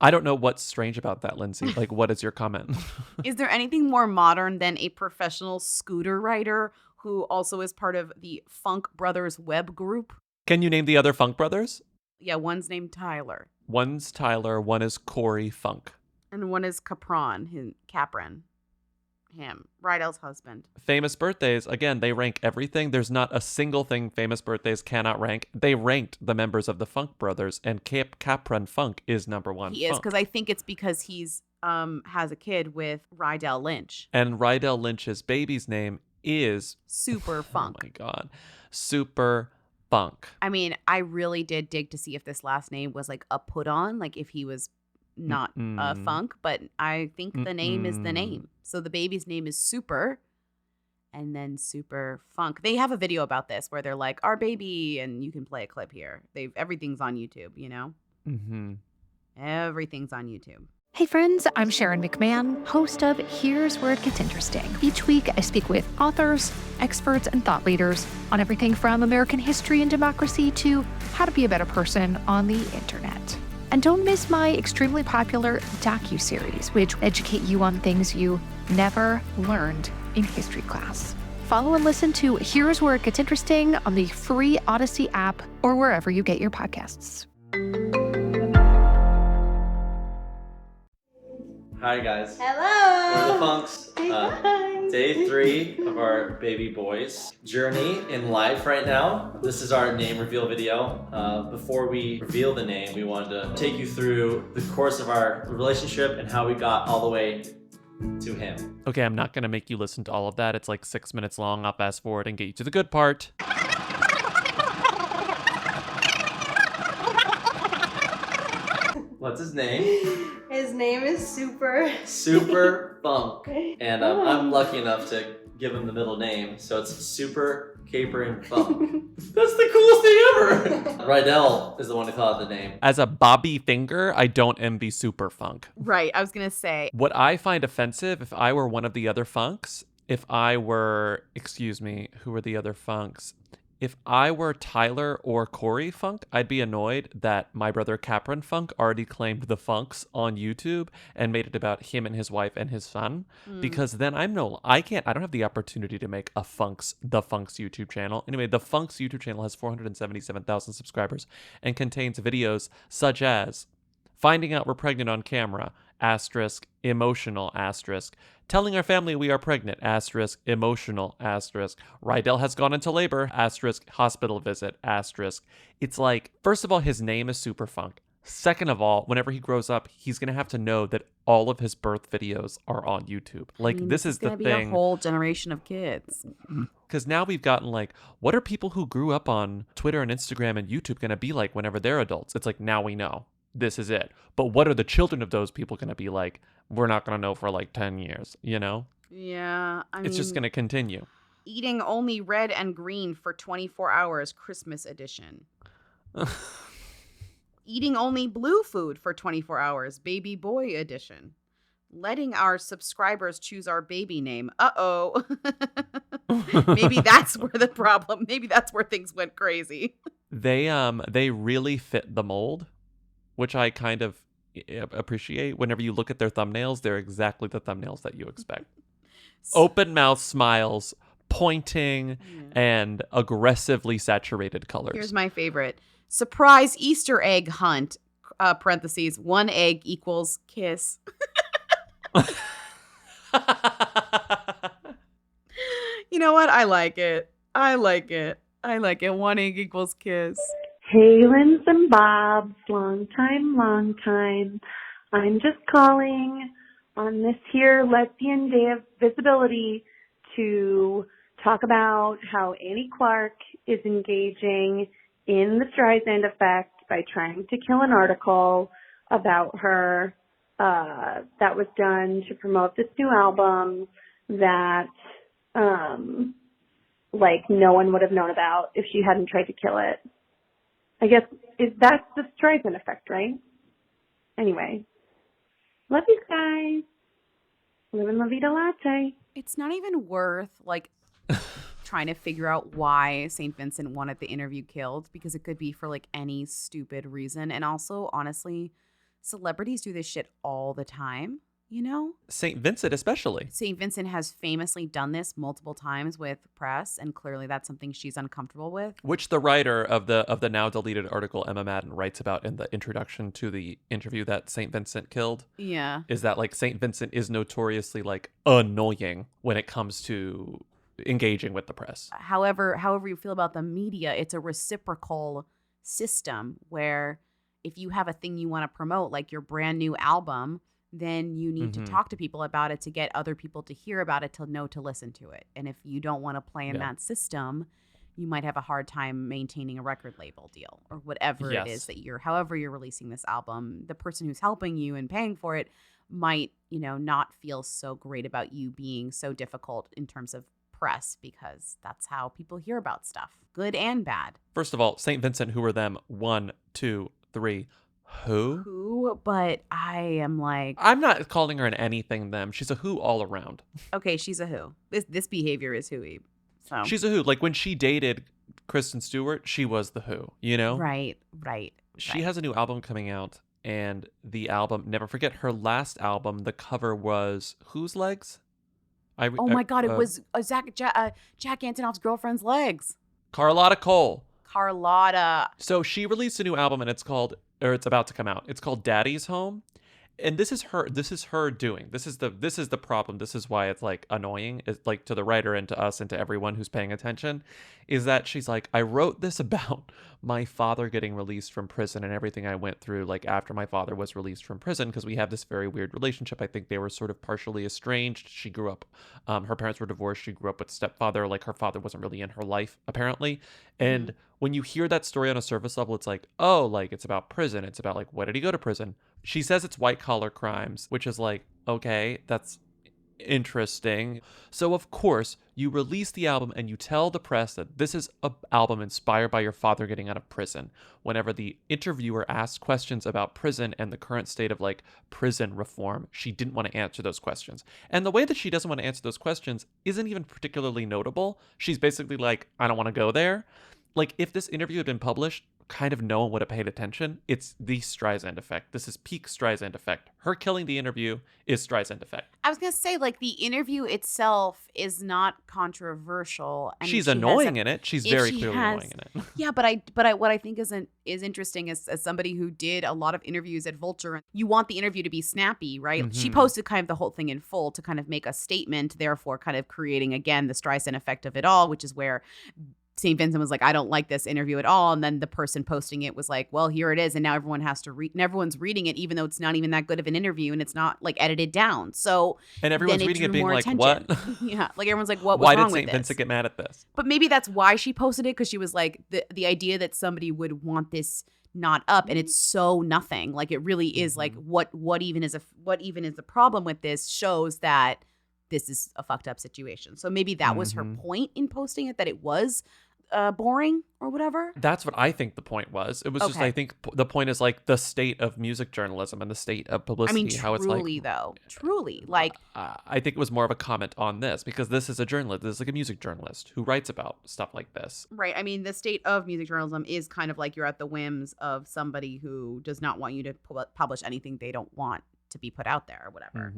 I don't know what's strange about that, Lindsay. Like, what is your comment? Is there anything more modern than a professional scooter rider who also is part of the Funk Brothers web group? Can you name the other Funk brothers? Yeah, one's named Tyler. One's Tyler, one is Corey Funk. And one is Capron, Rydell's husband. Famous birthdays, again, they rank everything. There's not a single thing famous birthdays cannot rank. They ranked the members of the Funk brothers, and Capron Funk is number one. He is, because I think it's because he's has a kid with Rydell Lynch. And Rydell Lynch's baby's name is Super Funk. Oh my God. Super Funk. I mean, I really did dig to see if this last name was like a put on, like if he was not Funk, but I think the name is the name. So the baby's name is Super, and then Super Funk. They have a video about this where they're like, our baby, and you can play a clip here. Everything's on YouTube, you know? Mm-hmm. Everything's on YouTube. Hey friends, I'm Sharon McMahon, host of Here's Where It Gets Interesting. Each week, I speak with authors, experts, and thought leaders on everything from American history and democracy to how to be a better person on the internet. And don't miss my extremely popular docuseries, which educate you on things you never learned in history class. Follow and listen to Here's Where It Gets Interesting on the free Odyssey app or wherever you get your podcasts. Hi guys. Hello. We're the Funks. Hey guys. Day 3 of our baby boy's journey in life right now. This is our name reveal video. Before we reveal the name, we wanted to take you through the course of our relationship and how we got all the way to him. Okay, I'm not going to make you listen to all of that. It's like 6 minutes long. I'll fast forward and get you to the good part. What's his name? His name is Super Funk. And I'm lucky enough to give him the middle name, so it's Super Capering Funk. That's the coolest thing ever! Rydell is the one who thought of the name. As a Bobby Finger, I don't envy Super Funk. Right, I was going to say. What I find offensive, if I were one of the other Funks, if I were, who were the other Funks? If I were Tyler or Corey Funk, I'd be annoyed that my brother Capron Funk already claimed the Funks on YouTube and made it about him and his wife and his son. Because then I don't have the opportunity to make the Funks YouTube channel. Anyway, the Funks YouTube channel has 477,000 subscribers and contains videos such as finding out we're pregnant on camera, *emotional, telling our family we are pregnant, *emotional, Rydell has gone into labor, hospital visit, It's like, first of all, his name is Super Funk. Second of all, whenever he grows up, he's going to have to know that all of his birth videos are on YouTube. Like, this is the thing. It's going to be a whole generation of kids. Because now we've gotten like, what are people who grew up on Twitter and Instagram and YouTube going to be like whenever they're adults? It's like, now we know. This is it. But what are the children of those people going to be like? We're not going to know for like 10 years, you know? Yeah, it's just going to continue. Eating only red and green for 24 hours, Christmas edition. Eating only blue food for 24 hours, baby boy edition. Letting our subscribers choose our baby name. Uh-oh. Maybe that's where the problem, maybe that's where things went crazy. They really fit the mold, which I kind of appreciate. Whenever you look at their thumbnails, they're exactly the thumbnails that you expect. Open mouth smiles, pointing, and aggressively saturated colors. Here's my favorite. Surprise Easter egg hunt, parentheses, 1 egg equals kiss. You know what? I like it. 1 egg equals kiss. Hey, Linz and Bobs, long time. I'm just calling on this here Lesbian Day of Visibility to talk about how Annie Clark is engaging in the Streisand effect by trying to kill an article about her that was done to promote this new album that no one would have known about if she hadn't tried to kill it. I guess that's the Streisand effect, right? Anyway, love you guys. Living La Vida Latte. It's not even worth trying to figure out why St. Vincent wanted the interview killed, because it could be for any stupid reason. And also, honestly, celebrities do this shit all the time, you know? St. Vincent especially. St. Vincent has famously done this multiple times with press, and clearly that's something she's uncomfortable with. Which the writer of the now deleted article, Emma Madden, writes about in the introduction to the interview that St. Vincent killed. Yeah. Is that St. Vincent is notoriously annoying when it comes to engaging with the press. However you feel about the media, it's a reciprocal system where if you have a thing you want to promote, like your brand new album, then you need to talk to people about it to get other people to hear about it, to know to listen to it. And if you don't want to play in that system, you might have a hard time maintaining a record label deal or whatever it is that however you're releasing this album. The person who's helping you and paying for it might, not feel so great about you being so difficult in terms of press, because that's how people hear about stuff, good and bad. First of all, St. Vincent, who were them? 1, 2, 3. Who? But I am like, I'm not calling her an anything them. She's a who all around. okay, she's a who. This behavior is who-y. So She's a who. Like when she dated Kristen Stewart, she was the who, you know? Right. She has a new album coming out, and the album, never forget, her last album, the cover was Whose Legs? Oh my God, it was Jack Antonoff's girlfriend's legs. Carlotta Cole. Carlotta. So she released a new album, and it's about to come out. It's called Daddy's Home. And this is her doing. This is the problem. This is why it's like annoying. It's like to the writer and to us and to everyone who's paying attention, is that she's like, I wrote this about my father getting released from prison and everything I went through like after my father was released from prison, because we have this very weird relationship. I think they were sort of partially estranged. She grew up, her parents were divorced. She grew up with stepfather. Like her father wasn't really in her life apparently. And when you hear that story on a surface level, it's like, oh, like it's about prison. It's about like, what did he go to prison? She says it's white collar crimes, which is like, okay, that's interesting. So of course you release the album and you tell the press that this is an album inspired by your father getting out of prison. Whenever the interviewer asked questions about prison and the current state of like prison reform, she didn't want to answer those questions. And the way that she doesn't want to answer those questions isn't even particularly notable. She's basically like, I don't want to go there. Like if this interview had been published, kind of no one would have paid attention. It's the Streisand effect. This is peak Streisand effect. Her killing the interview is Streisand effect. I was going to say, like, the interview itself is not controversial. And She's annoying in it. She's very clearly annoying in it. Yeah, but what I think is interesting is, as somebody who did a lot of interviews at Vulture, you want the interview to be snappy, right? Mm-hmm. She posted kind of the whole thing in full to kind of make a statement, therefore kind of creating, again, the Streisand effect of it all, which is where St. Vincent was like, I don't like this interview at all. And then the person posting it was like, well, here it is. And now everyone has to read, and everyone's reading it, even though it's not even that good of an interview and it's not like edited down. So, and everyone's reading it being like, attention. What? Yeah. Like everyone's like, what was why wrong did with St. this? Vincent get mad at this? But maybe that's why she posted it. Cause she was like, the idea that somebody would want this not up, and it's so nothing. Like it really is like, what even is the problem with this shows that this is a fucked up situation. So maybe that was her point in posting it, that it was boring or whatever. That's what I think the point was. It was just, I think the point is like the state of music journalism and the state of publicity. I mean, how it's like, truly, like, I think it was more of a comment on this, because this is a journalist. This is like a music journalist who writes about stuff like this. Right. I mean, the state of music journalism is kind of like you're at the whims of somebody who does not want you to publish anything they don't want to be put out there or whatever.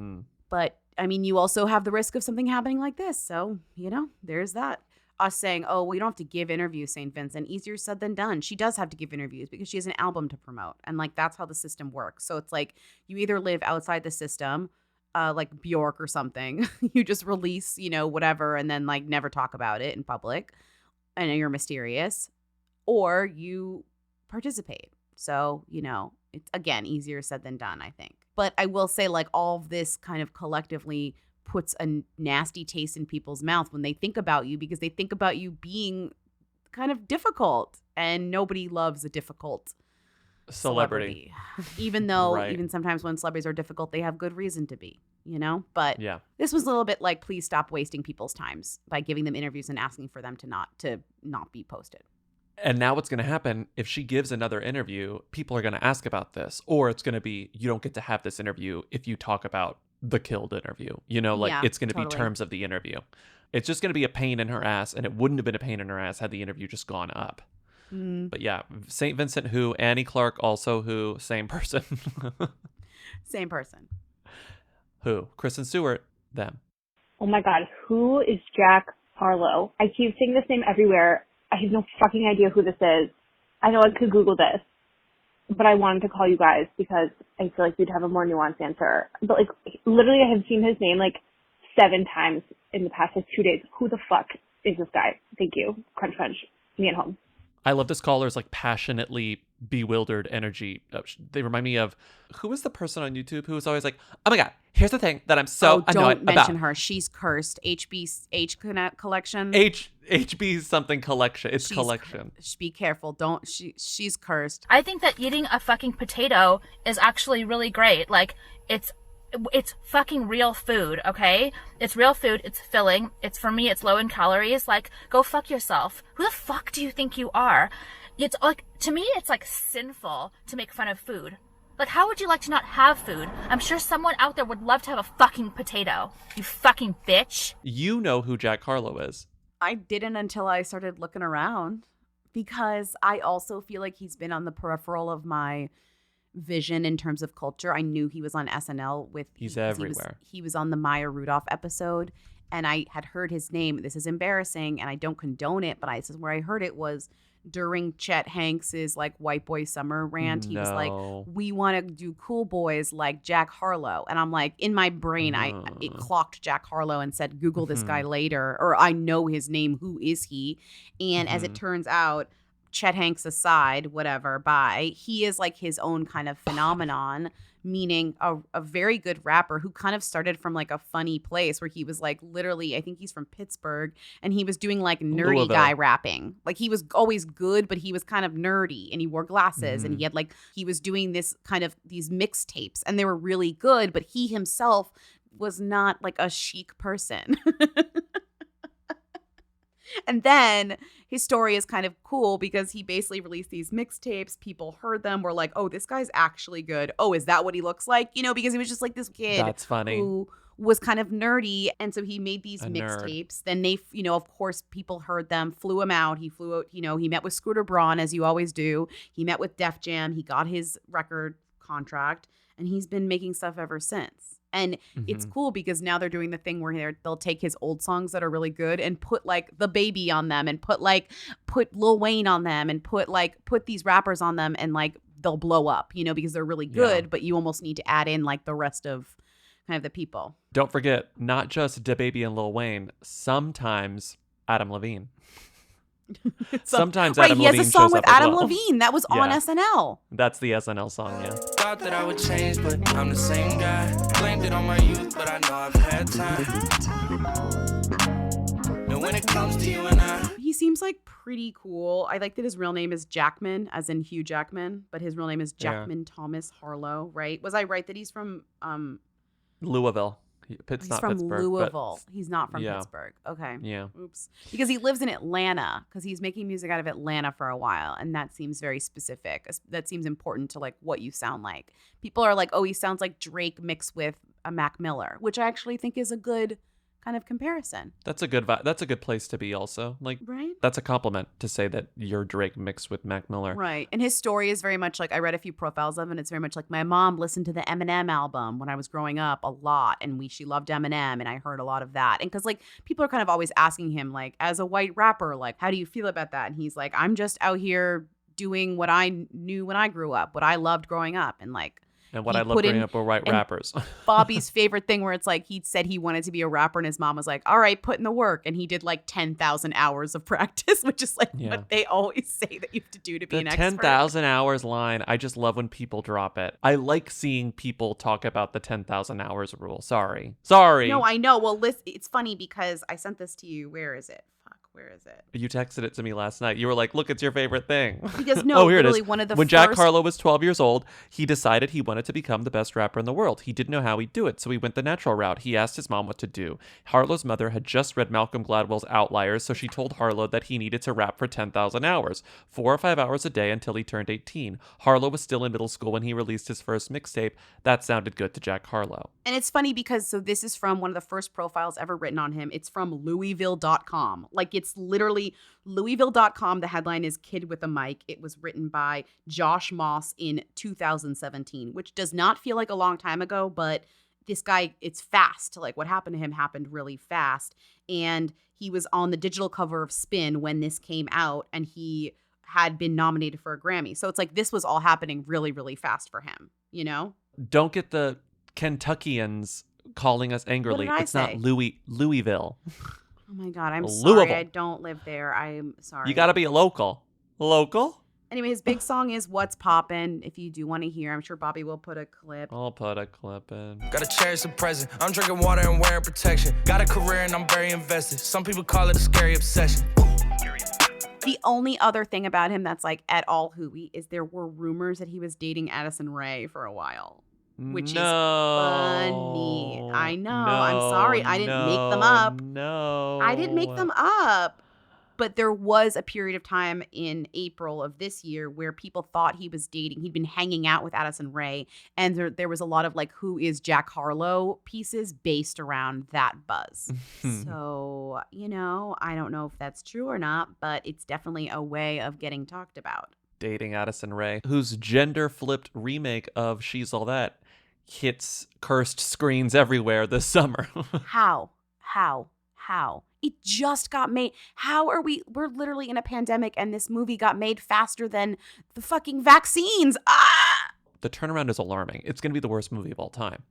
But I mean, you also have the risk of something happening like this. So, there's that. Us saying, oh, we don't have to give interviews, St. Vincent. Easier said than done. She does have to give interviews because she has an album to promote. And like, that's how the system works. So it's like, you either live outside the system, like Bjork or something. You just release, whatever, and then like never talk about it in public. And you're mysterious. Or you participate. So, it's, again, easier said than done, I think. But I will say, like, all of this kind of collectively puts a nasty taste in people's mouth when they think about you, because they think about you being kind of difficult, and nobody loves a difficult celebrity. Even though even sometimes when celebrities are difficult, they have good reason to be, but this was a little bit like, please stop wasting people's times by giving them interviews and asking for them to not be posted. And now what's going to happen if she gives another interview, people are going to ask about this, or it's going to be, you don't get to have this interview if you talk about the killed interview, it's going to be terms of the interview. It's just going to be a pain in her ass, and it wouldn't have been a pain in her ass had the interview just gone up. But yeah, St. Vincent who, Annie Clark also who, same person. Same person. Who? Kristen Stewart, them. Oh my God, who is Jack Harlow? I keep seeing this name everywhere. I have no fucking idea who this is. I know I could Google this, but I wanted to call you guys because I feel like you'd have a more nuanced answer. But like, literally, I have seen his name like 7 times in the past 2 days. Who the fuck is this guy? Thank you. Crunch, crunch. Me at home. I love this caller's like passionately bewildered energy. They remind me of, who was the person on YouTube who was always like, oh my God, here's the thing that I'm so annoyed about. Don't mention her. She's cursed. HB collection. HB something collection. It's collection. Be careful. She's cursed. I think that eating a fucking potato is actually really great. Like, it's fucking real food, okay? It's real food. It's filling. For me, it's low in calories. Like, go fuck yourself. Who the fuck do you think you are? It's like, to me, it's like sinful to make fun of food. Like, how would you like to not have food? I'm sure someone out there would love to have a fucking potato. You fucking bitch. You know who Jack Harlow is. I didn't until I started looking around, because I also feel like he's been on the peripheral of my vision in terms of culture. I knew he was on SNL with... He's everywhere. He was on the Maya Rudolph episode, and I had heard his name. This is embarrassing, and I don't condone it, but where I heard it was during Chet Hanks's like white boy summer rant. He was like, we want to do cool boys like Jack Harlow. And I'm like, in my brain, it clocked Jack Harlow and said, Google this guy later, or I know his name. Who is he? And as it turns out, Chet Hanks aside, whatever, he is like his own kind of phenomenon, meaning a very good rapper who kind of started from like a funny place where he was like literally, I think he's from Pittsburgh, and he was doing like nerdy Louisville. guy rapping. Like he was always good, but he was kind of nerdy, and he wore glasses, and he was doing this kind of these mixtapes, and they were really good, but he himself was not like a chic person. And then his story is kind of cool because he basically released these mixtapes. People heard them, were like, oh, this guy's actually good. Oh, is that what he looks like? You know, because he was just like this kid. That's funny. Who was kind of nerdy. And so he made these mixtapes. Then they, of course, people heard them, flew him out. He flew out, he met with Scooter Braun, as you always do. He met with Def Jam. He got his record contract, and he's been making stuff ever since. And it's cool because now they're doing the thing where they'll take his old songs that are really good and put like The Baby on them, and put Lil Wayne on them, and put these rappers on them, and like they'll blow up, because they're really good, but you almost need to add in like the rest of kind of the people. Don't forget, not just DaBaby and Lil Wayne, sometimes Adam Levine. Sometimes Adam Levine he has a song shows with up as Adam well. Levine that was on SNL. That's the SNL song, yeah. Thought that I would change, but I'm the same guy. Blamed it on my youth, but I know I've had time. And when it comes to you and I, he seems like pretty cool. I like that his real name is Jackman, as in Hugh Jackman, but his real name is Jackman Thomas Harlow, right? Was I right that he's from Louisville? He's from Pittsburgh, Louisville. He's not from Pittsburgh. Okay. Yeah. Oops. Because he lives in Atlanta, because he's making music out of Atlanta for a while, and that seems very specific. That seems important to like what you sound like. People are like, oh, he sounds like Drake mixed with a Mac Miller, which I actually think is a good kind of comparison. That's a good that's a good place to be also. Like, right? That's a compliment to say that you're Drake mixed with Mac Miller. Right. And his story is very much like, I read a few profiles of him, and it's very much like, my mom listened to the Eminem album when I was growing up a lot, and she loved Eminem, and I heard a lot of that. And because like people are kind of always asking him, like, as a white rapper, like, how do you feel about that? And he's like, I'm just out here doing what I knew when I grew up, what I loved growing up. And like, and what I love growing up were white rappers. Bobby's favorite thing where it's like he said he wanted to be a rapper, and his mom was like, all right, put in the work. And he did like 10,000 hours of practice, which is like what they always say that you have to do to be an expert. 10,000 hours line, I just love when people drop it. I like seeing people talk about the 10,000 hours rule. Sorry. No, I know. Well, listen, it's funny because I sent this to you. Where is it? Where is it? You texted it to me last night. You were like, look, it's your favorite thing. Because no, here literally it is. One of the When Jack Harlow was 12 years old, he decided he wanted to become the best rapper in the world. He didn't know how he'd do it, so he went the natural route. He asked his mom what to do. Harlow's mother had just read Malcolm Gladwell's Outliers, so she told Harlow that he needed to rap for 10,000 hours, 4 or 5 hours a day until he turned 18. Harlow was still in middle school when he released his first mixtape. That sounded good to Jack Harlow. And it's funny because, so this is from one of the first profiles ever written on him. It's from Louisville.com. Like, it's literally Louisville.com. The headline is Kid with a Mic. It was written by Josh Moss in 2017, which does not feel like a long time ago, but this guy, it's fast. Like, what happened to him happened really fast. And he was on the digital cover of Spin when this came out, and he had been nominated for a Grammy. So it's like this was all happening really, really fast for him, you know? Don't get the Kentuckians calling us angrily. What did I it's say? not Louisville. Oh my God, I'm Louisville. sorry. I don't live there. I'm sorry. You got to be a local. Local? Anyway, his big song is What's Poppin'. If you do want to hear, I'm sure Bobby will put a clip. I'll put a clip in. gotta cherish the present. I'm drinking water and wearing protection. Got a career and I'm very invested. Some people call it a scary obsession. The only other thing about him that's like at all hooey is there were rumors that he was dating Addison Rae for a while. Which is funny. I know. I'm sorry. I didn't make them up. No. I didn't make them up. But there was a period of time in April of this year where people thought he was dating. He'd been hanging out with Addison Rae, and there was a lot of like, who is Jack Harlow pieces based around that buzz. So, I don't know if that's true or not, but it's definitely a way of getting talked about. Dating Addison Rae, whose gender-flipped remake of She's All That hits cursed screens everywhere this summer. How? It just got made. We're literally in a pandemic and this movie got made faster than the fucking vaccines. The turnaround is alarming. It's going to be the worst movie of all time.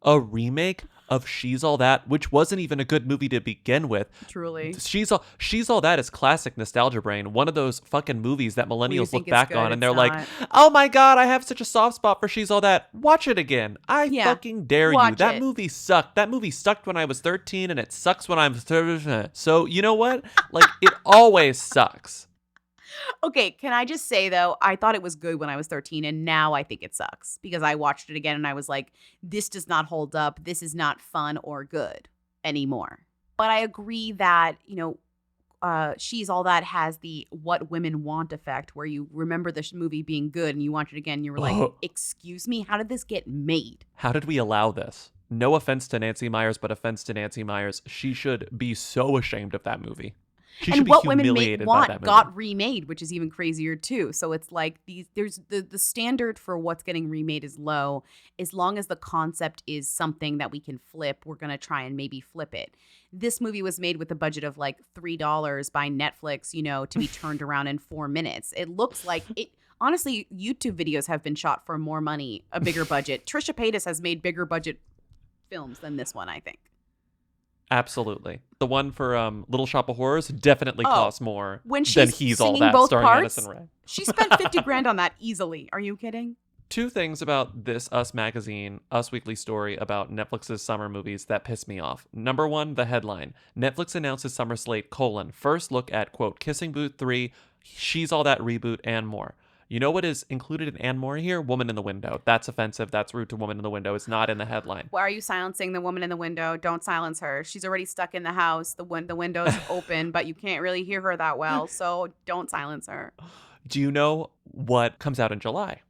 A remake of She's All That, which wasn't even a good movie to begin with. Truly. She's All That is classic nostalgia brain. One of those fucking movies that millennials look back on and they're like, oh my God, I have such a soft spot for She's All That. Watch it again. I fucking dare you. That movie sucked. That movie sucked when I was 13 and it sucks when I'm 30. So you know what? Like, it always sucks. Okay, can I just say, though, I thought it was good when I was 13, and now I think it sucks because I watched it again and I was like, this does not hold up. This is not fun or good anymore. But I agree that, She's All That has the what women want effect where you remember this movie being good and you watch it again and you were like, excuse me, how did this get made? How did we allow this? No offense to Nancy Meyers, but offense to Nancy Myers. She should be so ashamed of that movie. She should and be what women humiliated want by that movie. got remade, which is even crazier too. So it's like there's the standard for what's getting remade is low. As long as the concept is something that we can flip, we're gonna try and maybe flip it. This movie was made with a budget of like $3 by Netflix, to be turned around in 4 minutes. It looks like it. Honestly, YouTube videos have been shot for more money, a bigger budget. Trisha Paytas has made bigger budget films than this one, I think. Absolutely. The one for Little Shop of Horrors definitely costs more when than He's All That, both starring parts, Addison Rae. She spent $50,000 on that easily. Are you kidding? Two things about this Us magazine, Us Weekly story about Netflix's summer movies that piss me off. Number one, the headline. Netflix announces summer slate, first look at, quote, Kissing Booth 3, She's All That reboot, and more. You know what is included in and more here? Woman in the Window. That's offensive. That's rude to Woman in the Window. It's not in the headline. Why are you silencing the woman in the window? Don't silence her. She's already stuck in the house. The window's open, but you can't really hear her that well, so don't silence her. Do you know what comes out in July?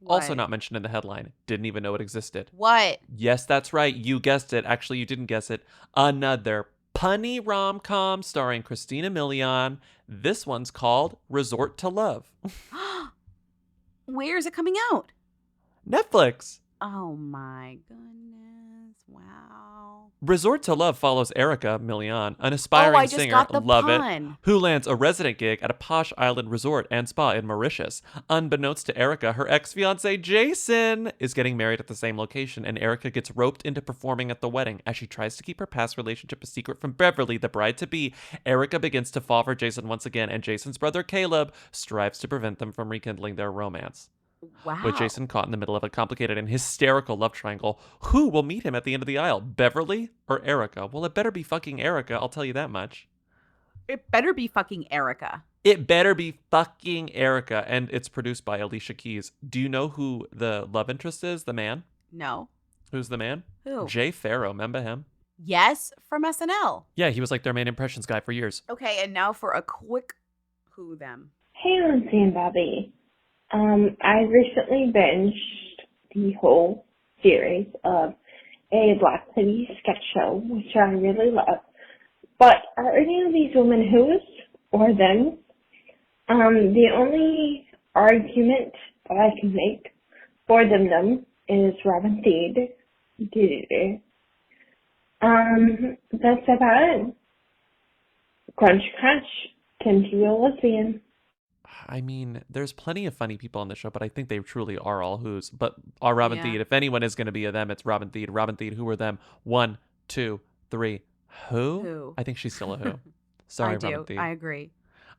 What? Also not mentioned in the headline. Didn't even know it existed. What? Yes, that's right. You guessed it. Actually, you didn't guess it. Another punny rom-com starring Christina Milian. This one's called Resort to Love. Where is it coming out? Netflix. Oh my goodness. Wow. Resort to Love follows Erica Milian, an aspiring singer, love pun. it, who lands a resident gig at a posh island resort and spa in Mauritius. Unbeknownst to Erica, her ex-fiancé Jason is getting married at the same location, and Erica gets roped into performing at the wedding. As she tries to keep her past relationship a secret from Beverly, the bride-to-be, Erica begins to fall for Jason once again, and Jason's brother Caleb strives to prevent them from rekindling their romance. Wow. With Jason caught in the middle of a complicated and hysterical love triangle, who will meet him at the end of the aisle? Beverly or Erica? Well, it better be fucking Erica, I'll tell you that much. It better be fucking Erica. It better be fucking Erica, and it's produced by Alicia Keys. Do you know who the love interest is, the man? No. Who's the man? Who? Jay Farrow, remember him? Yes, from SNL. Yeah, he was like their main impressions guy for years. Okay, and now for a quick who them. Hey, Lindsay and Bobby. I recently binged the whole series of a Black Lady sketch show, which I really love. But are any of these women who's or them? The only argument that I can make for them is Robin Thede. That's about it. Crunch, crunch. Can you be a lesbian? I mean, there's plenty of funny people on the show, but I think they truly are all who's. But are Robin Thede. If anyone is going to be a them, it's Robin Thede. Robin Thede, who are them? 1, 2, 3. Who? I think she's still a who. Sorry, Robin Thede. I agree.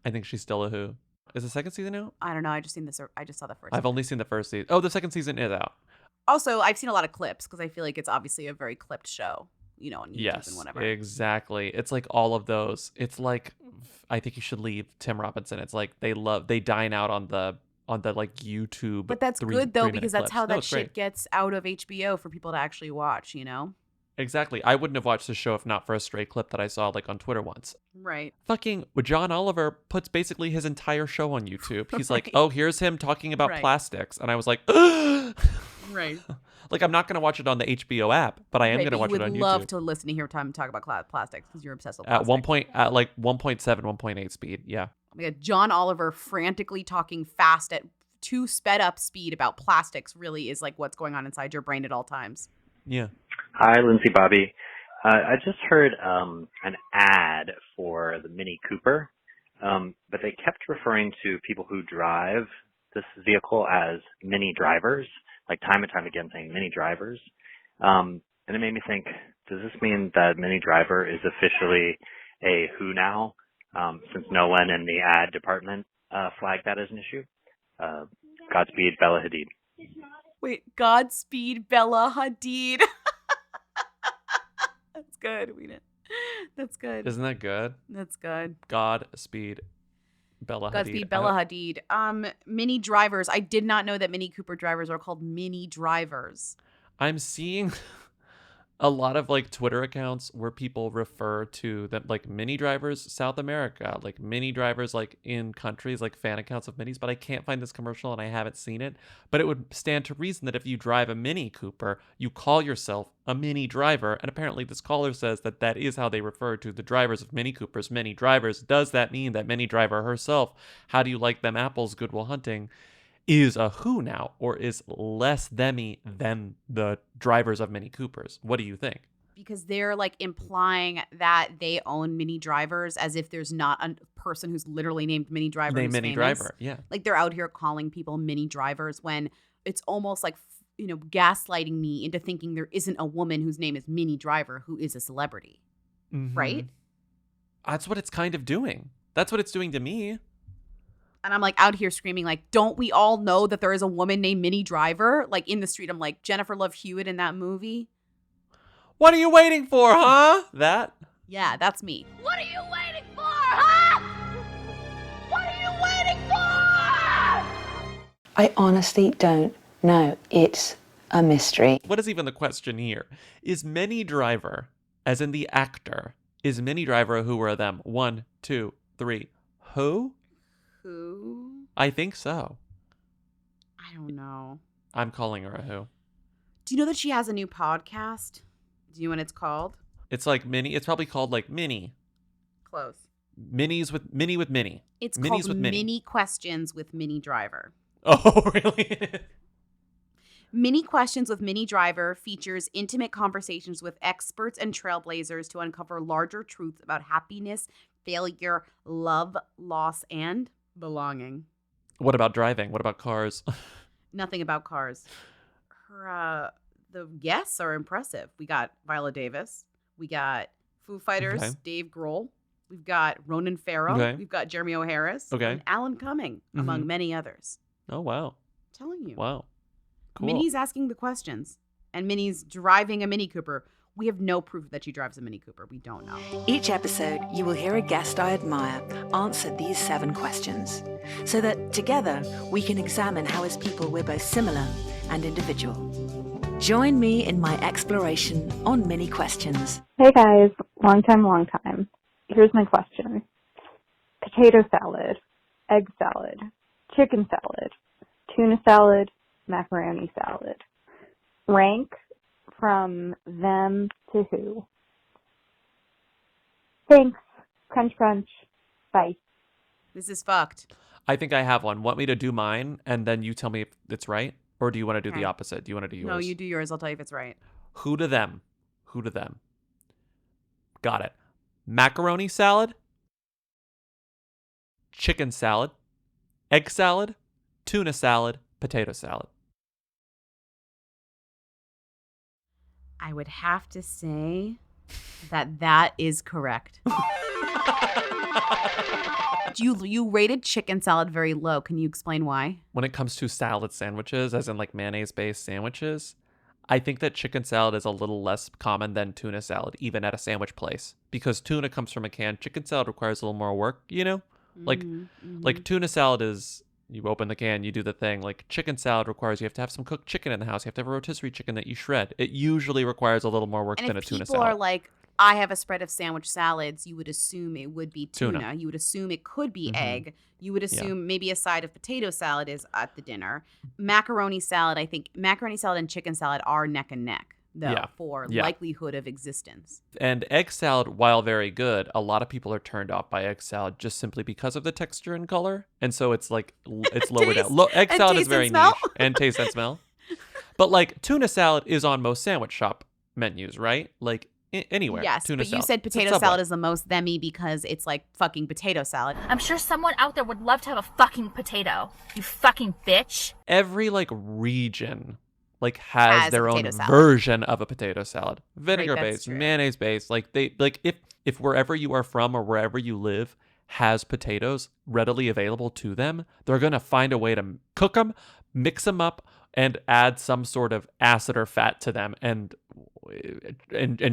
I think she's still a who. Is the second season out? I don't know. I just saw the first. I've only seen the first season. Oh, the second season is out. Also, I've seen a lot of clips because I feel like it's obviously a very clipped show. On YouTube and whatever. Exactly. It's like all of those. It's like, I think you should leave Tim Robinson. It's like they dine out on the like YouTube. But that's good though, because that's clips. how that shit gets out of HBO for people to actually watch, Exactly. I wouldn't have watched the show if not for a stray clip that I saw like on Twitter once. Right. Fucking John Oliver puts basically his entire show on YouTube. He's like, oh, here's him talking about plastics. And I was like, right. Like, I'm not going to watch it on the HBO app, but I am going to watch it on YouTube. You would love to listen to hear time talk about plastics because you're obsessed with At plastics. at like 1.7, 1.8 speed. Yeah. Oh my God, John Oliver frantically talking fast at 2 sped up speed about plastics really is like what's going on inside your brain at all times. Yeah. Hi, Lindsay Bobby. I just heard an ad for the Mini Cooper, but they kept referring to people who drive this vehicle as mini drivers, like time and time again saying mini drivers. And it made me think, does this mean that mini driver is officially a who now, since no one in the ad department flagged that as an issue? Godspeed, Bella Hadid. Wait, Godspeed, Bella Hadid. That's good. That's good. Isn't that good? That's good. Godspeed, Bella Hadid. Godspeed, Bella Hadid. Mini drivers. I did not know that Mini Cooper drivers are called mini drivers. I'm seeing a lot of like Twitter accounts where people refer to them like mini drivers South America, like mini drivers like in countries, like fan accounts of minis, but I can't find this commercial and I haven't seen it. But it would stand to reason that if you drive a Mini Cooper, you call yourself a mini driver. And apparently this caller says that that is how they refer to the drivers of Mini Coopers, mini drivers. Does that mean that Mini Driver herself, how do you like them apples, Good Will Hunting, is a who now, or is less themmy than the drivers of Mini Coopers? What do you think? Because they're like implying that they own mini drivers as if there's not a person who's literally named Mini Driver. Named Mini famous. Driver, yeah. Like they're out here calling people mini drivers when it's almost like, gaslighting me into thinking there isn't a woman whose name is Mini Driver who is a celebrity. Mm-hmm. Right? That's what it's kind of doing. That's what it's doing to me. And I'm like out here screaming, like, don't we all know that there is a woman named Mini Driver? Like in the street, I'm like, Jennifer Love Hewitt in that movie. What are you waiting for, huh? That? Yeah, that's me. What are you waiting for, huh? What are you waiting for? I honestly don't know. It's a mystery. What is even the question here? Is Mini Driver, as in the actor, is Mini Driver who are them? 1, 2, 3. Who? Who? I think so. I don't know. I'm calling her a who. Do you know that she has a new podcast? Do you know what it's called? It's like Mini. It's probably called like Mini. Close. Mini with Mini. It's Minis called with Mini Questions with Mini Driver. Oh, really? Mini Questions with Mini Driver features intimate conversations with experts and trailblazers to uncover larger truths about happiness, failure, love, loss, and belonging. What about driving? What about cars? Nothing about cars. The guests are impressive. We got Viola Davis. We got Foo Fighters, Okay. Dave Grohl. We've got Ronan Farrow. Okay. We've got Jeremy O. Harris. Okay. And Alan Cumming, among many others. Oh, wow. I'm telling you. Wow. Cool. Minnie's asking the questions. And Minnie's driving a Mini Cooper. We have no proof that she drives a Mini Cooper. We don't know. Each episode, you will hear a guest I admire answer these 7 questions, so that together we can examine how as people we're both similar and individual. Join me in my exploration on Mini Questions. Hey guys, long time. Here's my question. Potato salad, egg salad, chicken salad, tuna salad, macaroni salad. Rank from them to who? Thanks. Crunch, crunch. Bye. This is fucked. I think I have one. Want me to do mine and then you tell me if it's right? Or do you want to do Okay. the opposite? Do you want to do yours? No, you do yours. I'll tell you if it's right. Who to them? Who to them? Got it. Macaroni salad, chicken salad, egg salad, tuna salad, potato salad. I would have to say that is correct. You rated chicken salad very low. Can you explain why? When it comes to salad sandwiches, as in like mayonnaise-based sandwiches, I think that chicken salad is a little less common than tuna salad, even at a sandwich place. Because tuna comes from a can. Chicken salad requires a little more work, you know? Like tuna salad is You open the can, you do the thing. Like chicken salad requires you have to have some cooked chicken in the house. You have to have a rotisserie chicken that you shred. It usually requires a little more work And than a if tuna people salad. are like, I have a spread of sandwich salads, you would assume it would be tuna. Tuna. You would assume it could be Mhm. egg. You would assume maybe a side of potato salad is at the dinner. Macaroni salad, I think macaroni salad and chicken salad are neck and neck, though, for likelihood of existence. And egg salad, while very good, a lot of people are turned off by egg salad just simply because of the texture and color. And so it's like, it's lower down. Egg and salad taste is very and smell. niche. And taste and smell. But like tuna salad is on most sandwich shop menus, right? Like anywhere. Yes, tuna but salad. you said It's at potato Subway. salad is the most themmy because it's like fucking potato salad. I'm sure someone out there would love to have a fucking potato. You fucking bitch. Every like region like has Has their a own potato salad. version of a potato salad. Vinegar that's based, true. mayonnaise based. Like they like if wherever you are from or wherever you live has potatoes readily available to them, they're going to find a way to cook them, mix them up, and add some sort of acid or fat to them and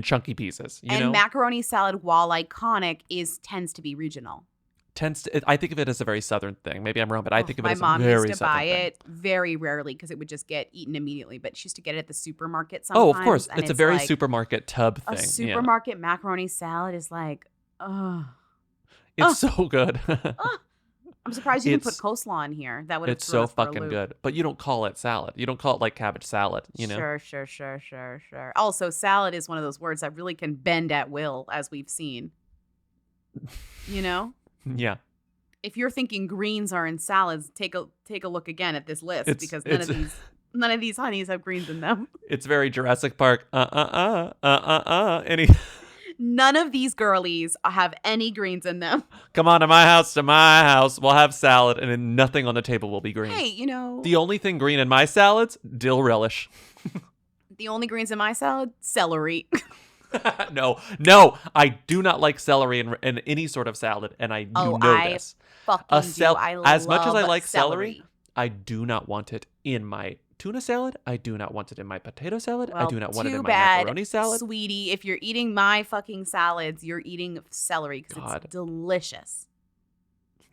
chunky pieces. You and know, macaroni salad, while iconic, tends to be regional. I think of it as a very southern thing. Maybe I'm wrong, but I think of it My as a mom very used to southern buy thing. it very rarely because it would just get eaten immediately. But she used to get it at the supermarket Oh, sometimes. of course. and It's a very like, supermarket tub A thing. supermarket macaroni salad is like, ugh. Yeah. It's so good. I'm surprised you didn't put It's- coleslaw in here. That would have It's so fucking good. But you don't call it salad. You don't call it like cabbage salad, you know? Sure. Also, salad is one of those words that really can bend at will, as we've seen. You know? Yeah. If you're thinking greens are in salads, take a look again at this list because It's- none of these honeys have greens in them. It's very Jurassic Park. Any None of these girlies have any greens in them. Come on to my house. We'll have salad and then nothing on the table will be green. Hey, you know, The only thing green in my salads, dill relish. the only greens in my salad, celery. No, I do not like celery in any sort of salad, and you know this. Fucking do. I as much as I love like celery, celery. I do not want it in my tuna salad. I do not want it in my potato salad. I Well, do not want it too in my bad, macaroni salad. Sweetie, if you're eating my fucking salads, you're eating celery because God. it's delicious.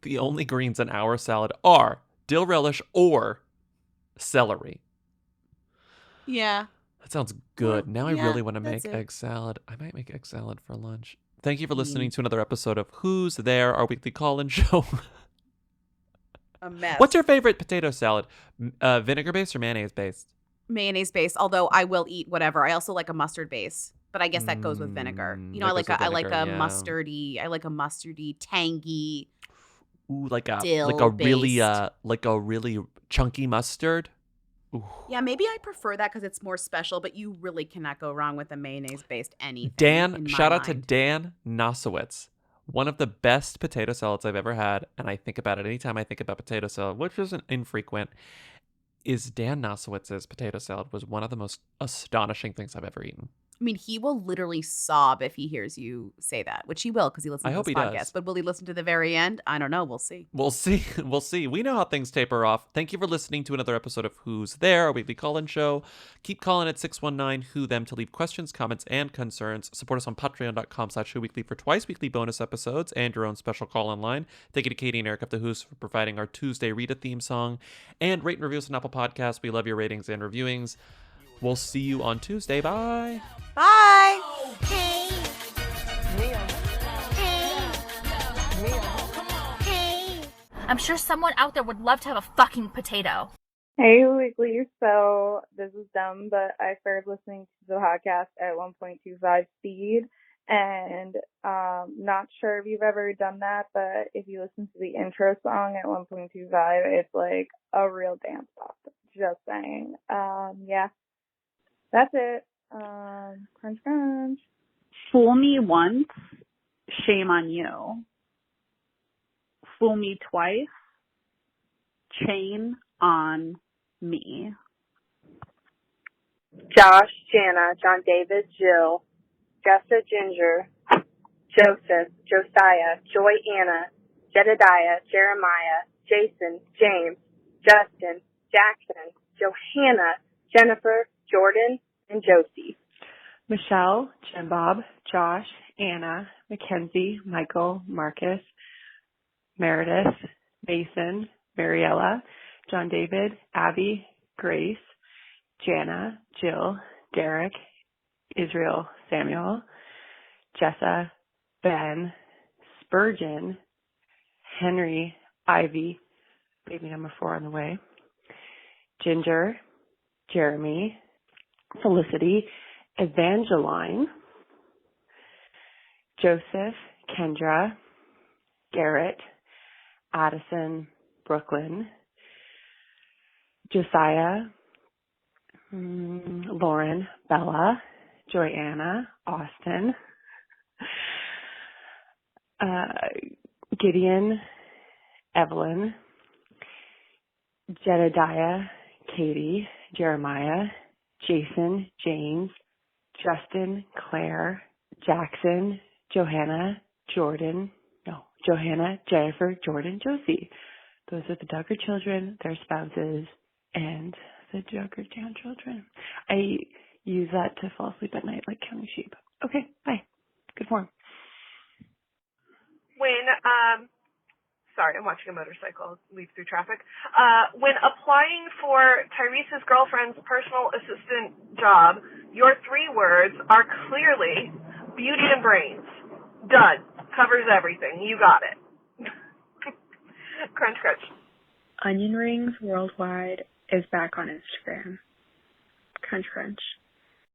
The only greens in our salad are dill relish or celery. Yeah. That sounds good. Now I yeah, really want to that's make it. egg salad. I might make egg salad for lunch. Thank you for listening to another episode of Who's There, our weekly call-in show. A mess. What's your favorite potato salad? Vinegar based or mayonnaise based? Mayonnaise based, although I will eat whatever. I also like a mustard base, but I guess that goes with vinegar. You know, that I like goes with I like a vinegar, yeah. mustardy, tangy. Ooh, like a Dill-based. really chunky mustard. Ooh. Yeah, maybe I prefer that because it's more special, but you really cannot go wrong with a mayonnaise based anything. in my Shout out to mind. Dan Nosowitz. One of the best potato salads I've ever had, and I think about it anytime I think about potato salad, which isn't infrequent, is Dan Nosowitz's potato salad was one of the most astonishing things I've ever eaten. I mean, he will literally sob if he hears you say that, which he will because he listens I to hope this he podcast. does. But will he listen to the very end? I don't know. We'll see. We'll see. We'll see. We know how things taper off. Thank you for listening to another episode of Who's There, our weekly call-in show. Keep calling at 619-WHO-THEM to leave questions, comments, and concerns. Support us on patreon.com/whoweekly for twice weekly bonus episodes and your own special call-in line. Thank you to Katie and Eric of the Who's for providing our Tuesday Read a theme song. And rate and review us on Apple Podcasts. We love your ratings and reviewings. We'll see you on Tuesday. Bye. Bye. Hey. I'm sure someone out there would love to have a fucking potato. Hey, Weekly. So this is dumb, but I started listening to the podcast at 1.25 speed, and not sure if you've ever done that, but if you listen to the intro song at 1.25, it's like a real dance off. Just saying. Yeah, that's it. Crunch, crunch. Fool me once, shame on you. Fool me twice, chain on me. Josh, Jana, John David, Jill, Jessa, Ginger, Joseph, Josiah, Joy, Anna, Jedediah, Jeremiah, Jason, James, Justin, Jackson, Johanna, Jennifer, Jordan, and Josie. Michelle, Jim Bob, Josh, Anna, Mackenzie, Michael, Marcus, Meredith, Mason, Mariella, John David, Abby, Grace, Jana, Jill, Derek, Israel, Samuel, Jessa, Ben, Spurgeon, Henry, Ivy, baby number 4 on the way, Ginger, Jeremy, Felicity, Evangeline, Joseph, Kendra, Garrett, Addison, Brooklyn, Josiah, Lauren, Bella, Joyanna, Austin, Gideon, Evelyn, Jedediah, Katie, Jeremiah, Jason, James, Justin, Claire, Jackson, Johanna, Jennifer, Jordan, Josie. Those are the Duggar children, their spouses, and the Duggar grandchildren. I use that to fall asleep at night like counting sheep. Okay, bye. Good form. Sorry, I'm watching a motorcycle leave through traffic. When applying for Tyrese's girlfriend's personal assistant job, your 3 words are clearly beauty and brains. Done. Covers everything. You got it. Crunch, crunch. Onion Rings Worldwide is back on Instagram. Crunch, crunch.